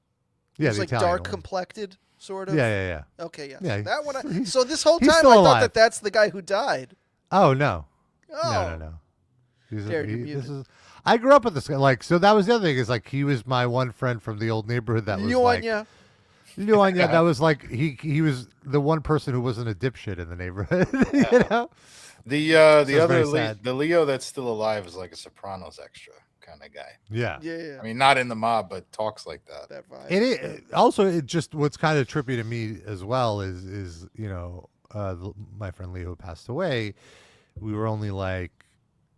Speaker 3: Yeah,
Speaker 5: He was
Speaker 3: the
Speaker 5: like
Speaker 3: Italian
Speaker 5: dark
Speaker 3: one.
Speaker 5: complected, sort of.
Speaker 3: Yeah.
Speaker 5: Okay, yes.
Speaker 3: Yeah,
Speaker 5: That one.
Speaker 3: he's-
Speaker 5: So this whole
Speaker 3: he's
Speaker 5: time I
Speaker 3: still
Speaker 5: thought
Speaker 3: alive.
Speaker 5: that that's the guy who died.
Speaker 3: Oh no.
Speaker 5: Oh.
Speaker 3: No. He's
Speaker 5: Jared, you're
Speaker 3: this
Speaker 5: muted.
Speaker 3: is. I grew up with this guy. Like, so that was the other thing is like he was my one friend from the old neighborhood that was like.
Speaker 5: Luanya.
Speaker 3: That was like he was the one person who wasn't a dipshit in the neighborhood. You know.
Speaker 4: The
Speaker 3: it's
Speaker 4: other
Speaker 3: very
Speaker 4: Le-
Speaker 3: sad.
Speaker 4: the Leo that's still alive is like a Sopranos extra kind of guy.
Speaker 3: Yeah.
Speaker 5: Yeah.
Speaker 4: I mean, not in the mob, but talks like that.
Speaker 5: That vibe.
Speaker 3: It just what's kind of trippy to me as well is you know my friend Leo who passed away. We were only like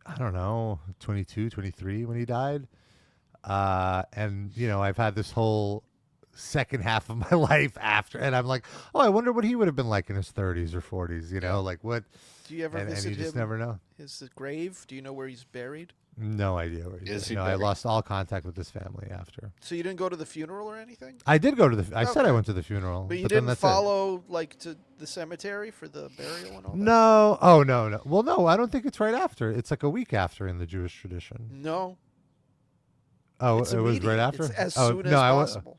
Speaker 3: I don't know 22, 23 when he died, and you know I've had this whole second half of my life after, and I'm like, oh, I wonder what he would have been like in his 30s or 40s. You know, like what.
Speaker 5: Do you ever
Speaker 3: and
Speaker 5: visit
Speaker 3: you just
Speaker 5: him?
Speaker 3: never know.
Speaker 5: His grave? Do you know where he's buried?
Speaker 3: No idea where he
Speaker 4: Is
Speaker 3: is.
Speaker 4: he
Speaker 3: No, I
Speaker 4: buried?
Speaker 3: lost all contact with his family after.
Speaker 5: So you didn't go to the funeral or anything?
Speaker 3: I did go to the. I said I
Speaker 5: Okay.
Speaker 3: went to the funeral,
Speaker 5: But you
Speaker 3: then
Speaker 5: didn't
Speaker 3: that's it.
Speaker 5: follow like to the cemetery for the burial and all that?
Speaker 3: No. Oh no. Well, no. I don't think it's right after. It's like a week after in the Jewish tradition.
Speaker 5: No.
Speaker 3: Oh,
Speaker 5: It's
Speaker 3: it was right
Speaker 5: immediate.
Speaker 3: after.
Speaker 5: It's as
Speaker 3: oh,
Speaker 5: soon as
Speaker 3: no,
Speaker 5: possible.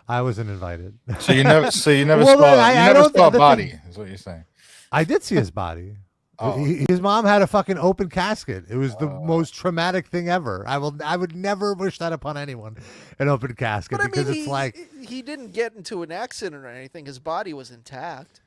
Speaker 3: I wasn't invited.
Speaker 4: So you never
Speaker 3: Well,
Speaker 4: saw.
Speaker 3: I
Speaker 4: You never
Speaker 3: don't-
Speaker 4: saw a
Speaker 3: the
Speaker 4: body.
Speaker 3: thing-
Speaker 4: Is what you're saying.
Speaker 3: I did see his body.
Speaker 4: Oh.
Speaker 3: His mom had a fucking open casket. It was the most traumatic thing ever. I would never wish that upon anyone, an open casket,
Speaker 5: But I
Speaker 3: because
Speaker 5: mean,
Speaker 3: it's like
Speaker 5: he didn't get into an accident or anything. His body was intact.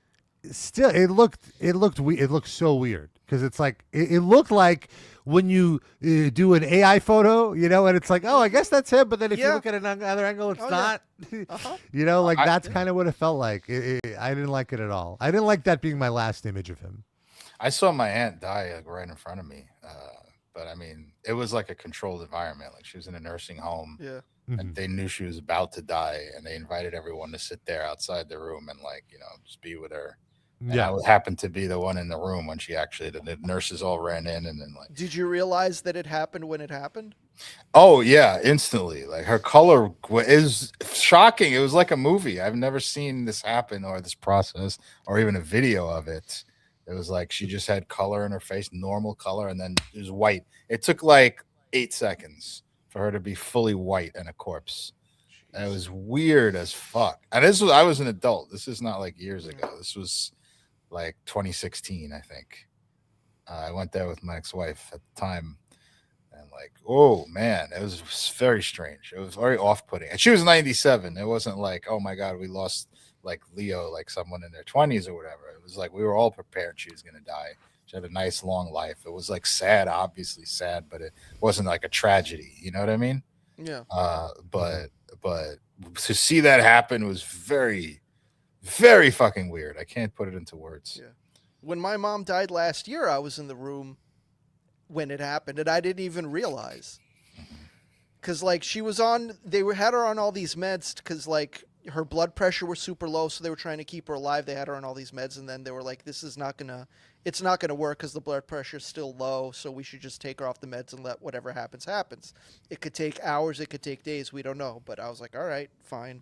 Speaker 3: still it looked so weird because it's like it looked like when you do an AI photo, you know, and it's like, oh, I guess that's him, but then if you
Speaker 5: Yeah.
Speaker 3: look at another angle, it's
Speaker 5: Oh,
Speaker 3: not.
Speaker 5: yeah. Uh-huh.
Speaker 3: You know, like that's kind of what it felt like. I didn't like it at all. I didn't like that being my last image of him.
Speaker 4: I saw my aunt die like right in front of me, but I mean, it was like a controlled environment. Like she was in a nursing home,
Speaker 5: Yeah.
Speaker 4: and they knew she was about to die, and they invited everyone to sit there outside the room and like just be with her. And
Speaker 3: Yeah.
Speaker 4: I happened to be the one in the room when she actually. The nurses all ran in, and then like,
Speaker 5: Did you realize that it happened when it happened?
Speaker 4: oh yeah, instantly. Like her color is shocking. It was like a movie. I've never seen this happen or this process or even a video of it. It was like she just had color in her face, normal color, and then it was white. It took like 8 seconds for her to be fully white and a corpse. And it was weird as fuck. And I was an adult. This is not like years ago. This was like 2016, I think. I went there with my ex-wife at the time. And like, oh man, it was very strange. It was very off-putting. And she was 97. It wasn't like, oh my God, we lost like Leo, like someone in their 20s or whatever. It was like we were all prepared she was going to die. She had a nice long life. It was like sad, obviously sad, but it wasn't like a tragedy. You know what I mean?
Speaker 5: Yeah.
Speaker 4: But to see that happen was very, very fucking weird. I can't put it into words.
Speaker 5: Yeah. When my mom died last year, I was in the room when it happened, and I didn't even realize. Because, like, she was on, had her on all these meds because, like, her blood pressure was super low, so they were trying to keep her alive. They had her on all these meds, and then they were like, it's not going to work because the blood pressure is still low, so we should just take her off the meds and let whatever happens, happens. It could take hours, it could take days, we don't know. But I was like, all right, fine.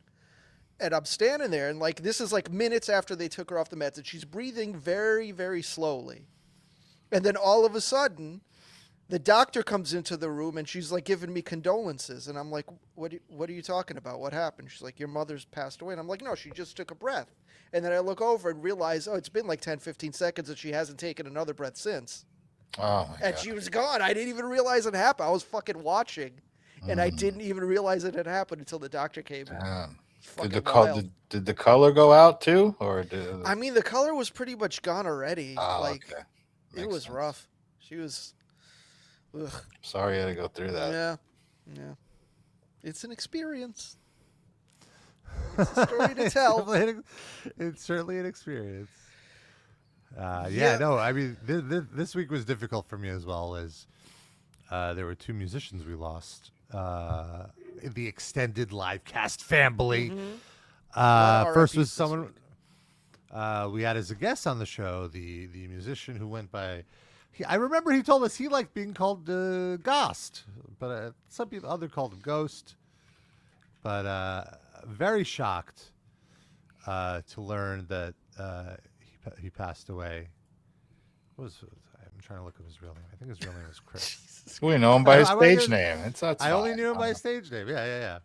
Speaker 5: And I'm standing there, and like this is like minutes after they took her off the meds, and she's breathing very, very slowly. And then all of a sudden, the doctor comes into the room, and she's like giving me condolences, and I'm like, "What are you talking about? What happened?" She's like, "Your mother's passed away." And I'm like, "No, she just took a breath." And then I look over and realize, oh, it's been like 10, 15 seconds, and she hasn't taken another breath since.
Speaker 4: Oh my
Speaker 5: And
Speaker 4: God.
Speaker 5: she was gone. I didn't even realize it happened. I was fucking watching, and I didn't even realize it had happened until the doctor came in.
Speaker 4: Damn.
Speaker 5: Fucking
Speaker 4: Did
Speaker 5: wild.
Speaker 4: did the color go out too, or did?
Speaker 5: I mean, the color was pretty much gone already.
Speaker 4: Oh,
Speaker 5: like,
Speaker 4: okay.
Speaker 5: it was rough. She was. Ugh.
Speaker 4: Sorry you had to go through that.
Speaker 5: Yeah. It's an experience. It's a story to tell.
Speaker 3: It's certainly an experience.
Speaker 5: Yeah.
Speaker 3: No, I mean, this week was difficult for me as well, as there were 2 musicians we lost in the extended Livecast family. First was someone we had as a guest on the show, the musician who went by. I remember he told us he liked being called Ghost, but some people other called him Ghost. But very shocked to learn that he passed away. I'm trying to look up his real name. I think his real name is Chris.
Speaker 4: We know him by his stage name.
Speaker 3: I only knew him by his stage name. Yeah.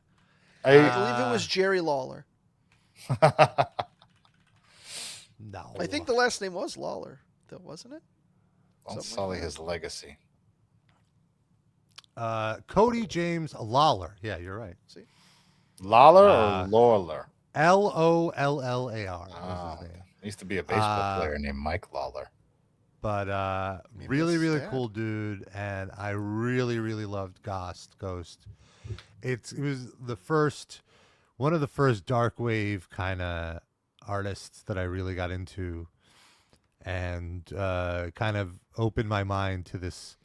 Speaker 5: I believe it was Jerry Lawler.
Speaker 3: No.
Speaker 5: I think the last name was Lawler, though, wasn't it?
Speaker 4: Don't sully his legacy.
Speaker 3: Cody James Lawler. Yeah, you're right.
Speaker 5: See?
Speaker 4: Lawler or Lawler?
Speaker 3: Lollar.
Speaker 4: Oh, used to be a baseball player named Mike Lawler.
Speaker 3: But really cool dude, and I really loved Ghost. It was one of the first dark wave kind of artists that I really got into, and kind of opened my mind to this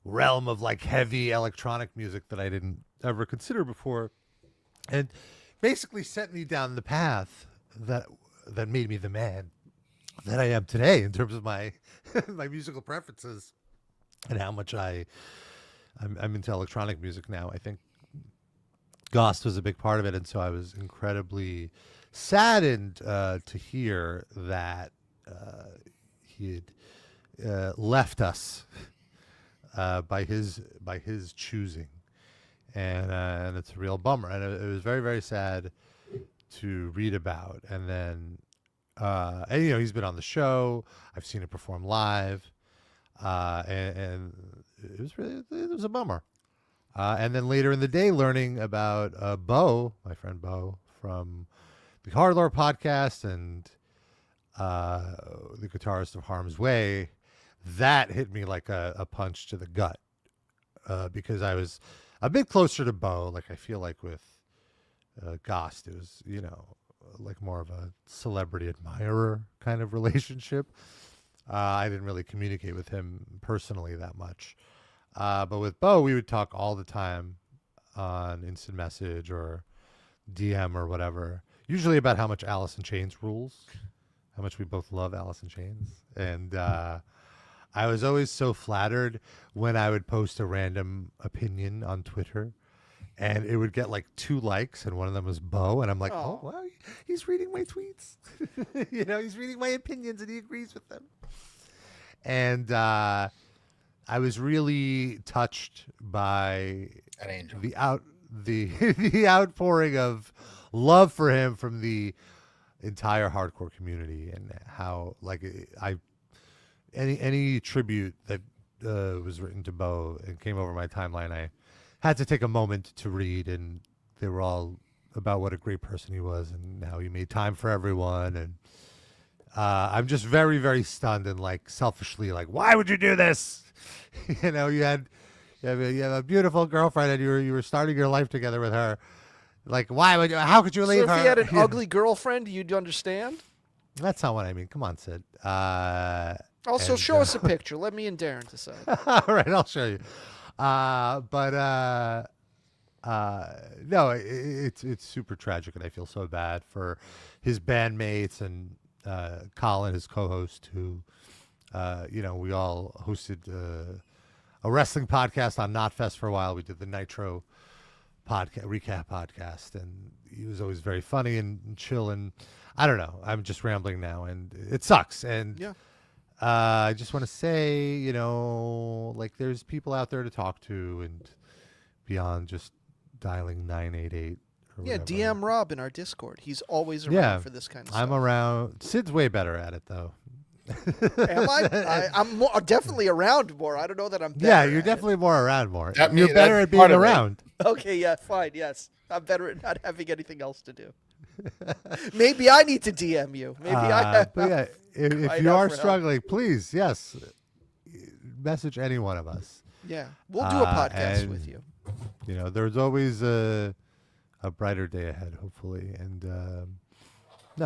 Speaker 3: realm of like heavy electronic music that I didn't ever consider before, and basically set me down the path that made me the man that I am today in terms of my my musical preferences and how much I'm into electronic music now. I think Ghost was a big part of it, and so I was incredibly saddened to hear that he had left us by his choosing, and it's a real bummer. And it was very, very sad to read about. And then, and he's been on the show. I've seen him perform live, and it was a bummer. And then later in the day, learning about Bo, my friend Bo from the Hard Lore podcast and the guitarist of Harm's Way, that hit me like a punch to the gut, because I was a bit closer to Bo. Like I feel like with Ghost, it was like more of a celebrity admirer kind of relationship. I didn't really communicate with him personally that much. But with Bo, we would talk all the time on instant message or DM or whatever, usually about how much Alice in Chains rules, how much we both love Alice in Chains. And I was always so flattered when I would post a random opinion on Twitter and it would get like 2 likes, and one of them was Bo, and I'm like, oh wow, he's reading my tweets. He's reading my opinions and he agrees with them. And I was really touched by
Speaker 4: an angel.
Speaker 3: the outpouring of love for him from the entire hardcore community, and how like any tribute that was written to Bo and came over my timeline, I had to take a moment to read, and they were all about what a great person he was and how he made time for everyone. And I'm just very, very stunned and like selfishly like, why would you do this? You have a beautiful girlfriend and you were starting your life together with her. Like, how could you leave her?
Speaker 5: So if he had an ugly girlfriend, you'd understand?
Speaker 3: That's not what I mean. Come on, Sid.
Speaker 5: Also, show us a picture. Let me and Darren decide.
Speaker 3: All right, I'll show you. No, it's super tragic, and I feel so bad for his bandmates and Colin, his co-host, who we all hosted a wrestling podcast on Knotfest for a while. We did the Nitro recap podcast, and he was always very funny and chill. And I don't know, I'm just rambling now, and it sucks. And
Speaker 5: Yeah.
Speaker 3: I just want to say, like there's people out there to talk to, and beyond just dialing 988. Or
Speaker 5: Yeah,
Speaker 3: whatever.
Speaker 5: DM Rob in our Discord. He's always around for this kind of stuff.
Speaker 3: I'm around. Sid's way better at it though.
Speaker 5: Am I? I'm definitely around more. I don't know that I'm better.
Speaker 3: Yeah, you're
Speaker 5: at
Speaker 3: definitely more around more.
Speaker 4: That
Speaker 3: You're
Speaker 4: mean-
Speaker 3: better
Speaker 4: that's
Speaker 3: at being
Speaker 4: part of it.
Speaker 3: around.
Speaker 5: Okay, yeah, fine, yes. I'm better at not having anything else to do. Maybe I need to DM you. Maybe I have.
Speaker 3: But yeah, if
Speaker 5: Crying
Speaker 3: you
Speaker 5: out
Speaker 3: are
Speaker 5: for help.
Speaker 3: struggling, please, yes, message any one of us.
Speaker 5: Yeah, we'll do a podcast with you.
Speaker 3: There's always a brighter day ahead, hopefully. And no,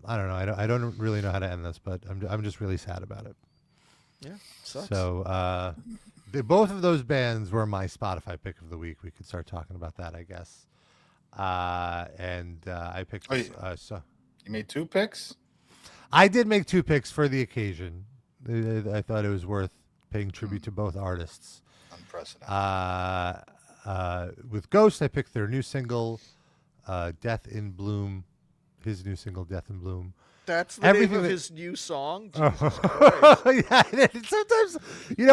Speaker 3: I don't know. I don't really know how to end this, but I'm just really sad about it.
Speaker 5: Yeah, sucks.
Speaker 3: So both of those bands were my Spotify pick of the week. We could start talking about that, I guess. And I picked. So
Speaker 4: You made 2 picks?
Speaker 3: I did make 2 picks for the occasion. I thought it was worth paying tribute to both artists.
Speaker 4: Unprecedented.
Speaker 3: With Ghost, I picked their new single, Death in Bloom. His new single, Death in Bloom.
Speaker 5: That's the name of his new song? Jesus
Speaker 3: Yeah, sometimes,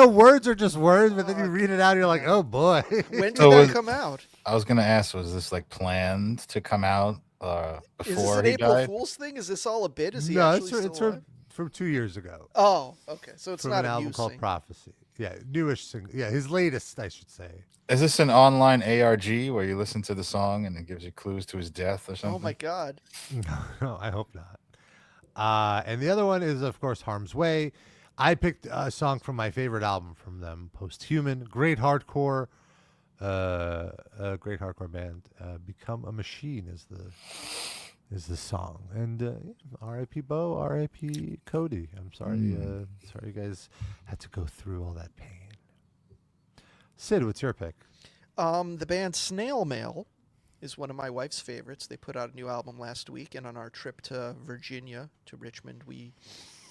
Speaker 3: words are just words, but then you read it out and you're like, oh boy.
Speaker 5: When did that come out?
Speaker 4: I was going to ask, was this like planned to come out
Speaker 5: Is this
Speaker 4: before
Speaker 5: an
Speaker 4: he
Speaker 5: April
Speaker 4: died?
Speaker 5: Fool's thing? Is this all a bit? Is he
Speaker 3: No,
Speaker 5: actually
Speaker 3: it's
Speaker 5: still alive?
Speaker 3: from 2 years ago.
Speaker 5: Oh, okay. So it's
Speaker 3: from
Speaker 5: not
Speaker 3: an
Speaker 5: a
Speaker 3: album
Speaker 5: new
Speaker 3: called
Speaker 5: single.
Speaker 3: Prophecy. Yeah, newish single. Yeah, his latest, I should say.
Speaker 4: Is this an online ARG where you listen to the song and it gives you clues to his death or something?
Speaker 5: Oh my God.
Speaker 3: No, I hope not. And the other one is, of course, Harm's Way. I picked a song from my favorite album from them, Posthuman. Great hardcore band. Become a Machine is the song. And R.I.P. Bo, R.I.P. Cody. I'm sorry. Sorry you guys had to go through all that pain. Sid, what's your pick?
Speaker 5: The band Snail Mail is one of my wife's favorites. They put out a new album last week, and on our trip to Virginia, to Richmond, we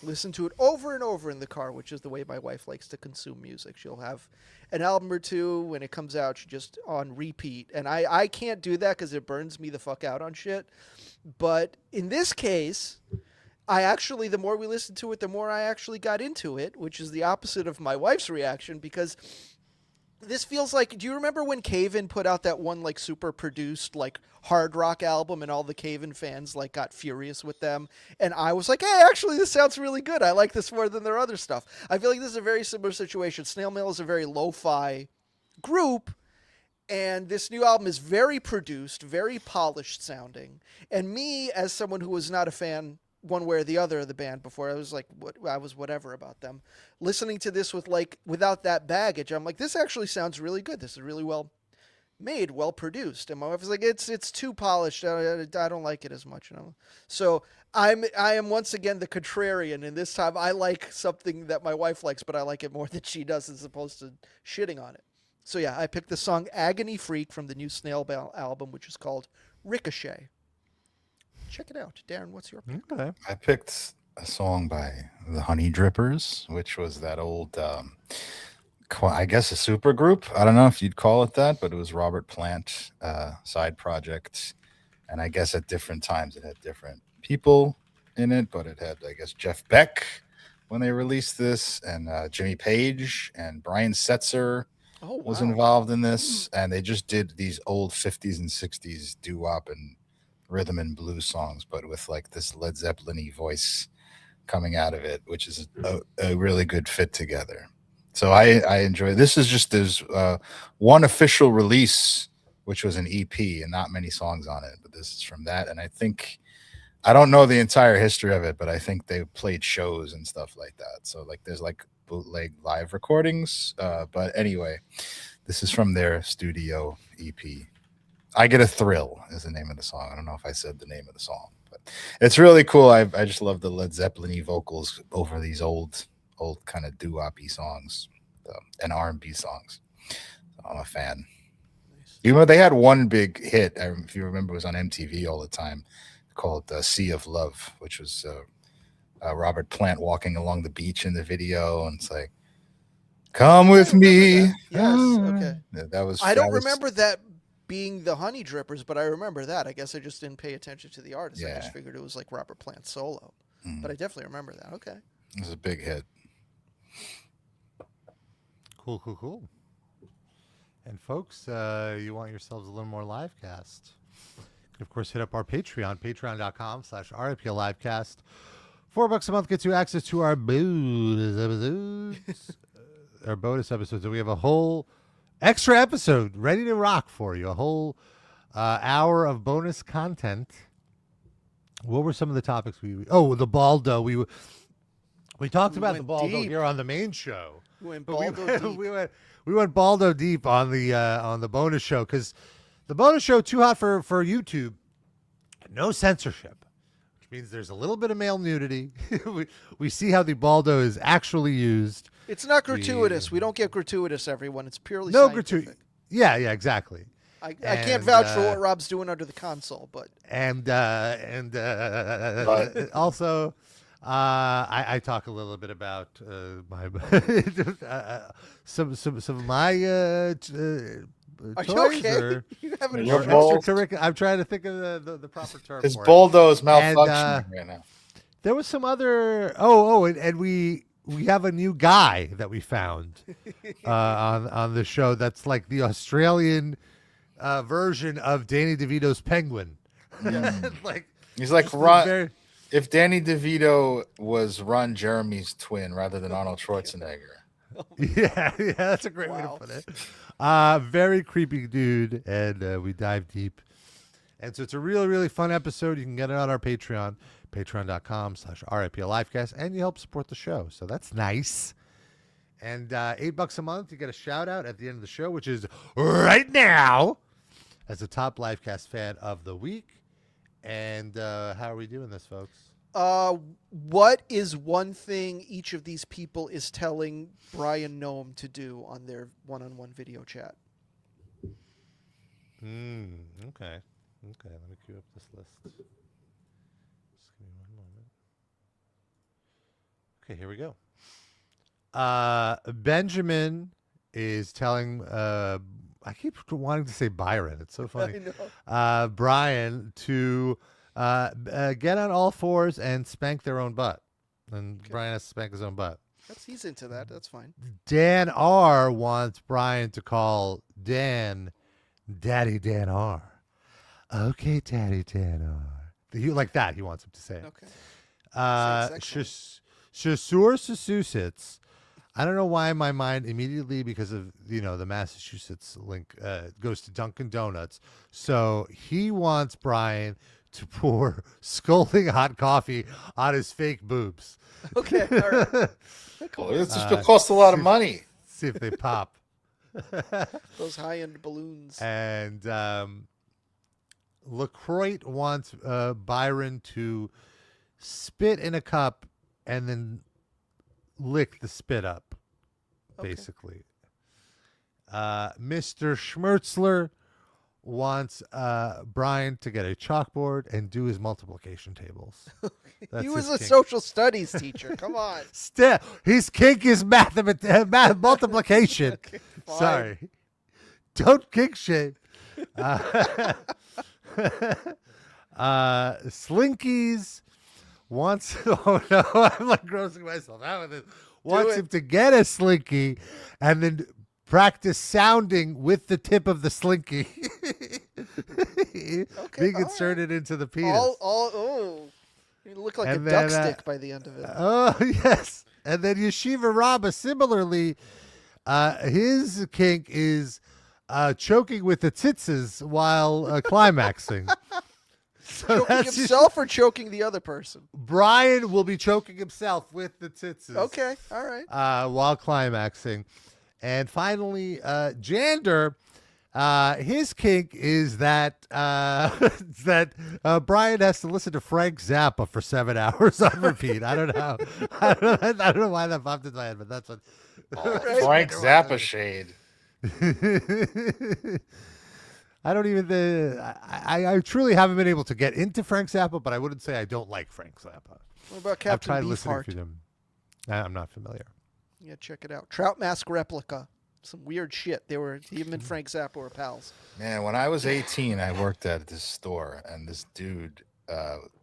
Speaker 5: listened to it over and over in the car, which is the way my wife likes to consume music. She'll have an album or two when it comes out, she just on repeat. And I can't do that because it burns me the fuck out on shit. But in this case, the more we listened to it, the more I actually got into it, which is the opposite of my wife's reaction, because this feels like, do you remember when Cave-In put out that one like super produced like hard rock album and all the Cave-In fans like got furious with them? And I was like, hey, actually this sounds really good. I like this more than their other stuff. I feel like this is a very similar situation. Snail Mail is a very lo-fi group, and this new album is very produced, very polished sounding. And me, as someone who was not a fan one way or the other of the band before, I was like, I was whatever about them. Listening to this without that baggage, I'm like, this actually sounds really good. This is really well made, well produced. And my wife was like, it's too polished. I don't like it as much. So I am once again the contrarian, and this time I like something that my wife likes, but I like it more than she does, as opposed to shitting on it. So yeah, I picked the song Agony Freak from the new Snail Mail album, which is called Ricochet. Check it out. Darren, what's your pick?
Speaker 3: Okay.
Speaker 4: I picked a song by the Honey Drippers, which was that old, I guess, a super group. I don't know if you'd call it that, but it was Robert Plant side project. And I guess at different times it had different people in it, but it had, I guess, Jeff Beck when they released this, and Jimmy Page and Brian Setzer was involved in this. And they just did these old 50s and 60s doo-wop and rhythm and blues songs, but with like this Led Zeppelin-y voice coming out of it, which is a really good fit together. So I enjoy this. Is just there's one official release, which was an EP and not many songs on it, but this is from that. And I don't know the entire history of it, but I think they played shows and stuff like that. So like there's like bootleg live recordings. But anyway, this is from their studio EP. I Get a Thrill is the name of the song. I don't know if I said the name of the song, but it's really cool. I just love the Led Zeppelin-y vocals over these old kind of doo-wop-y songs and R&B songs. So I'm a fan. You know, they had one big hit, if you remember, it was on MTV all the time, called Sea of Love, which was Robert Plant walking along the beach in the video, and it's like, come with me.
Speaker 5: Yes, okay.
Speaker 4: That was.
Speaker 5: I don't remember that being the Honey Drippers, but I remember that. I guess I just didn't pay attention to the artist. I
Speaker 4: Yeah.
Speaker 5: just figured it was like Robert Plant solo. But I definitely remember that. Okay.
Speaker 4: It was a big hit.
Speaker 3: Cool. And folks, you want yourselves a little more Livecast. You can, of course, hit up our Patreon, patreon.com/RIPLivecast. $4 a month gets you access to our bonus episodes. Our bonus episodes. And we have a whole extra episode ready to rock for you. A whole hour of bonus content. What were some of the topics the Baldo. We talked about the Baldo
Speaker 5: deep.
Speaker 3: here on the main show.
Speaker 5: We went
Speaker 3: But
Speaker 5: Baldo deep.
Speaker 3: we went Baldo deep on the bonus show because the bonus show too hot for YouTube. No censorship, which means there's a little bit of male nudity. we see how the Baldo is actually used.
Speaker 5: It's not gratuitous. We don't get gratuitous, everyone. It's purely
Speaker 3: No
Speaker 5: scientific.
Speaker 3: gratuity. Yeah, exactly.
Speaker 5: I can't vouch for what Rob's doing under the console, but
Speaker 3: also I talk a little bit about my some of my
Speaker 5: are you
Speaker 3: toys
Speaker 5: okay?
Speaker 3: or,
Speaker 5: You having a
Speaker 4: Your
Speaker 5: stroke?
Speaker 4: balls?
Speaker 3: I'm trying to think of the proper term.
Speaker 4: His
Speaker 3: for it.
Speaker 4: Baldo is malfunctioning
Speaker 3: And,
Speaker 4: right now.
Speaker 3: There was some other and we have a new guy that we found on the show that's like the Australian version of Danny DeVito's Penguin.
Speaker 4: He's like
Speaker 3: just
Speaker 4: Ron.
Speaker 3: very-
Speaker 4: If Danny DeVito was Ron Jeremy's twin rather than Arnold Schwarzenegger.
Speaker 3: Yeah, that's a great way to put it. Very creepy dude, and we dive deep. And so it's a really, really fun episode. You can get it on our Patreon, patreon.com/RIPLivecast, and you help support the show. So that's nice. And $8 a month, you get a shout out at the end of the show, which is right now, as the top Livecast fan of the week. And how are we doing this, folks?
Speaker 5: What is one thing each of these people is telling Brian Noem to do on their one-on-one video chat?
Speaker 3: Okay. Let me cue up this list. Just give me one moment. Okay, here we go. Benjamin is telling I keep wanting to say Byron. It's so funny.
Speaker 5: I know.
Speaker 3: Brian to get on all fours and spank their own butt. And Brian has to spank his own butt.
Speaker 5: He's into that. That's fine.
Speaker 3: Dan R wants Brian to call Dan Daddy Dan R. Okay, Daddy Dan R. Like that, he wants him to say it.
Speaker 5: Okay.
Speaker 3: Massachusetts. I don't know why my mind immediately, because of the Massachusetts link, goes to Dunkin' Donuts. So he wants Brian to pour scalding hot coffee on his fake boobs.
Speaker 5: Okay, all right.
Speaker 4: This just costs a lot of money.
Speaker 3: See if they pop.
Speaker 5: Those high-end balloons.
Speaker 3: And LaCroix wants Byron to spit in a cup and then lick the spit up, basically. Mr. Schmertzler wants Brian to get a chalkboard and do his multiplication tables.
Speaker 5: He was a social studies teacher. Come on.
Speaker 3: His kink is multiplication.
Speaker 5: Okay,
Speaker 3: sorry. Don't kink shame. Slinkies wants I'm like grossing myself out with this. Wants him to get a slinky and then practice sounding with the tip of the slinky being inserted into the penis.
Speaker 5: You look like a duck stick by the end of it.
Speaker 3: Oh yes. And then Yeshiva Rabba, similarly, his kink is choking with the tzitzis while climaxing. So
Speaker 5: choking himself or choking the other person?
Speaker 3: Brian will be choking himself with the tzitzis.
Speaker 5: Okay, all right.
Speaker 3: While climaxing. And finally, Jander, his kink is that Brian has to listen to Frank Zappa for 7 hours on repeat. I don't know. I don't know why that popped in my head, but that's what.
Speaker 4: Frank Zappa shade.
Speaker 3: I don't even. I truly haven't been able to get into Frank Zappa, but I wouldn't say I don't like Frank Zappa.
Speaker 5: What about
Speaker 3: I've
Speaker 5: Captain
Speaker 3: tried listening
Speaker 5: Beefheart?
Speaker 3: to them. I'm not familiar.
Speaker 5: Yeah, check it out. Trout Mask Replica. some weird shit. Him and Frank Zappa were pals.
Speaker 4: Man, when I was 18, I worked at this store, and this dude,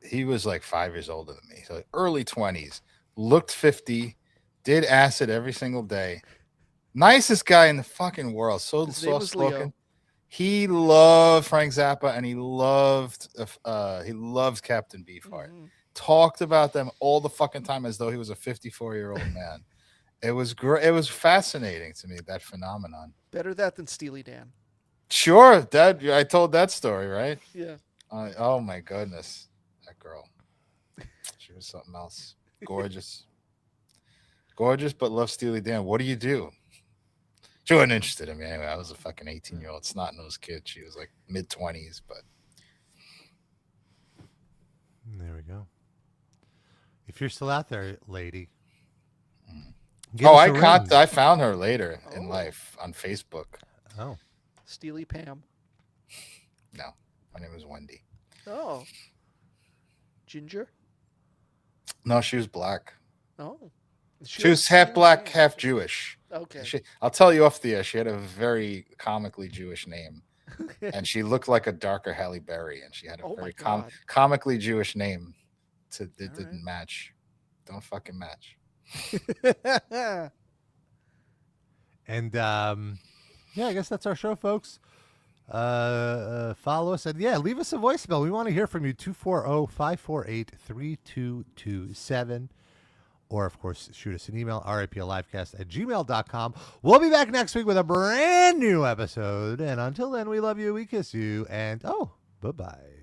Speaker 4: he was like 5 years older than me, so like early 20s, looked 50, did acid every single day. Nicest guy in the fucking world. So soft-spoken. He loved Frank Zappa, and he loved Captain Beefheart. Talked about them all the fucking time as though he was a 54-year-old man. It was great. It was fascinating to me, that phenomenon.
Speaker 5: Better that than Steely Dan.
Speaker 4: Sure, I told that story, right?
Speaker 5: Yeah.
Speaker 4: Oh my goodness, that girl. She was something else. Gorgeous, but loved Steely Dan. What do you do? She wasn't interested in me anyway. I was a fucking 18-year-old snot-nosed kid. She was like mid-20s, but
Speaker 3: there we go. If you're still out there, lady.
Speaker 4: I found her later in life on Facebook.
Speaker 3: Oh.
Speaker 5: Steely Pam.
Speaker 4: No, my name was Wendy.
Speaker 5: Oh. Ginger?
Speaker 4: No, she was black.
Speaker 5: Oh.
Speaker 4: She was half black, half Jewish.
Speaker 5: Okay.
Speaker 4: I'll tell you off the air. She had a very comically Jewish name. And she looked like a darker Halle Berry. And she had a very comically Jewish name. It didn't match. Don't fucking match.
Speaker 3: And yeah, I guess that's our show, folks. Follow us and leave us a voicemail. We want to hear from you. 240-548-3227. Or, of course, shoot us an email, raplivecast@gmail.com. We'll be back next week with a brand new episode. And until then, we love you, we kiss you, and bye-bye.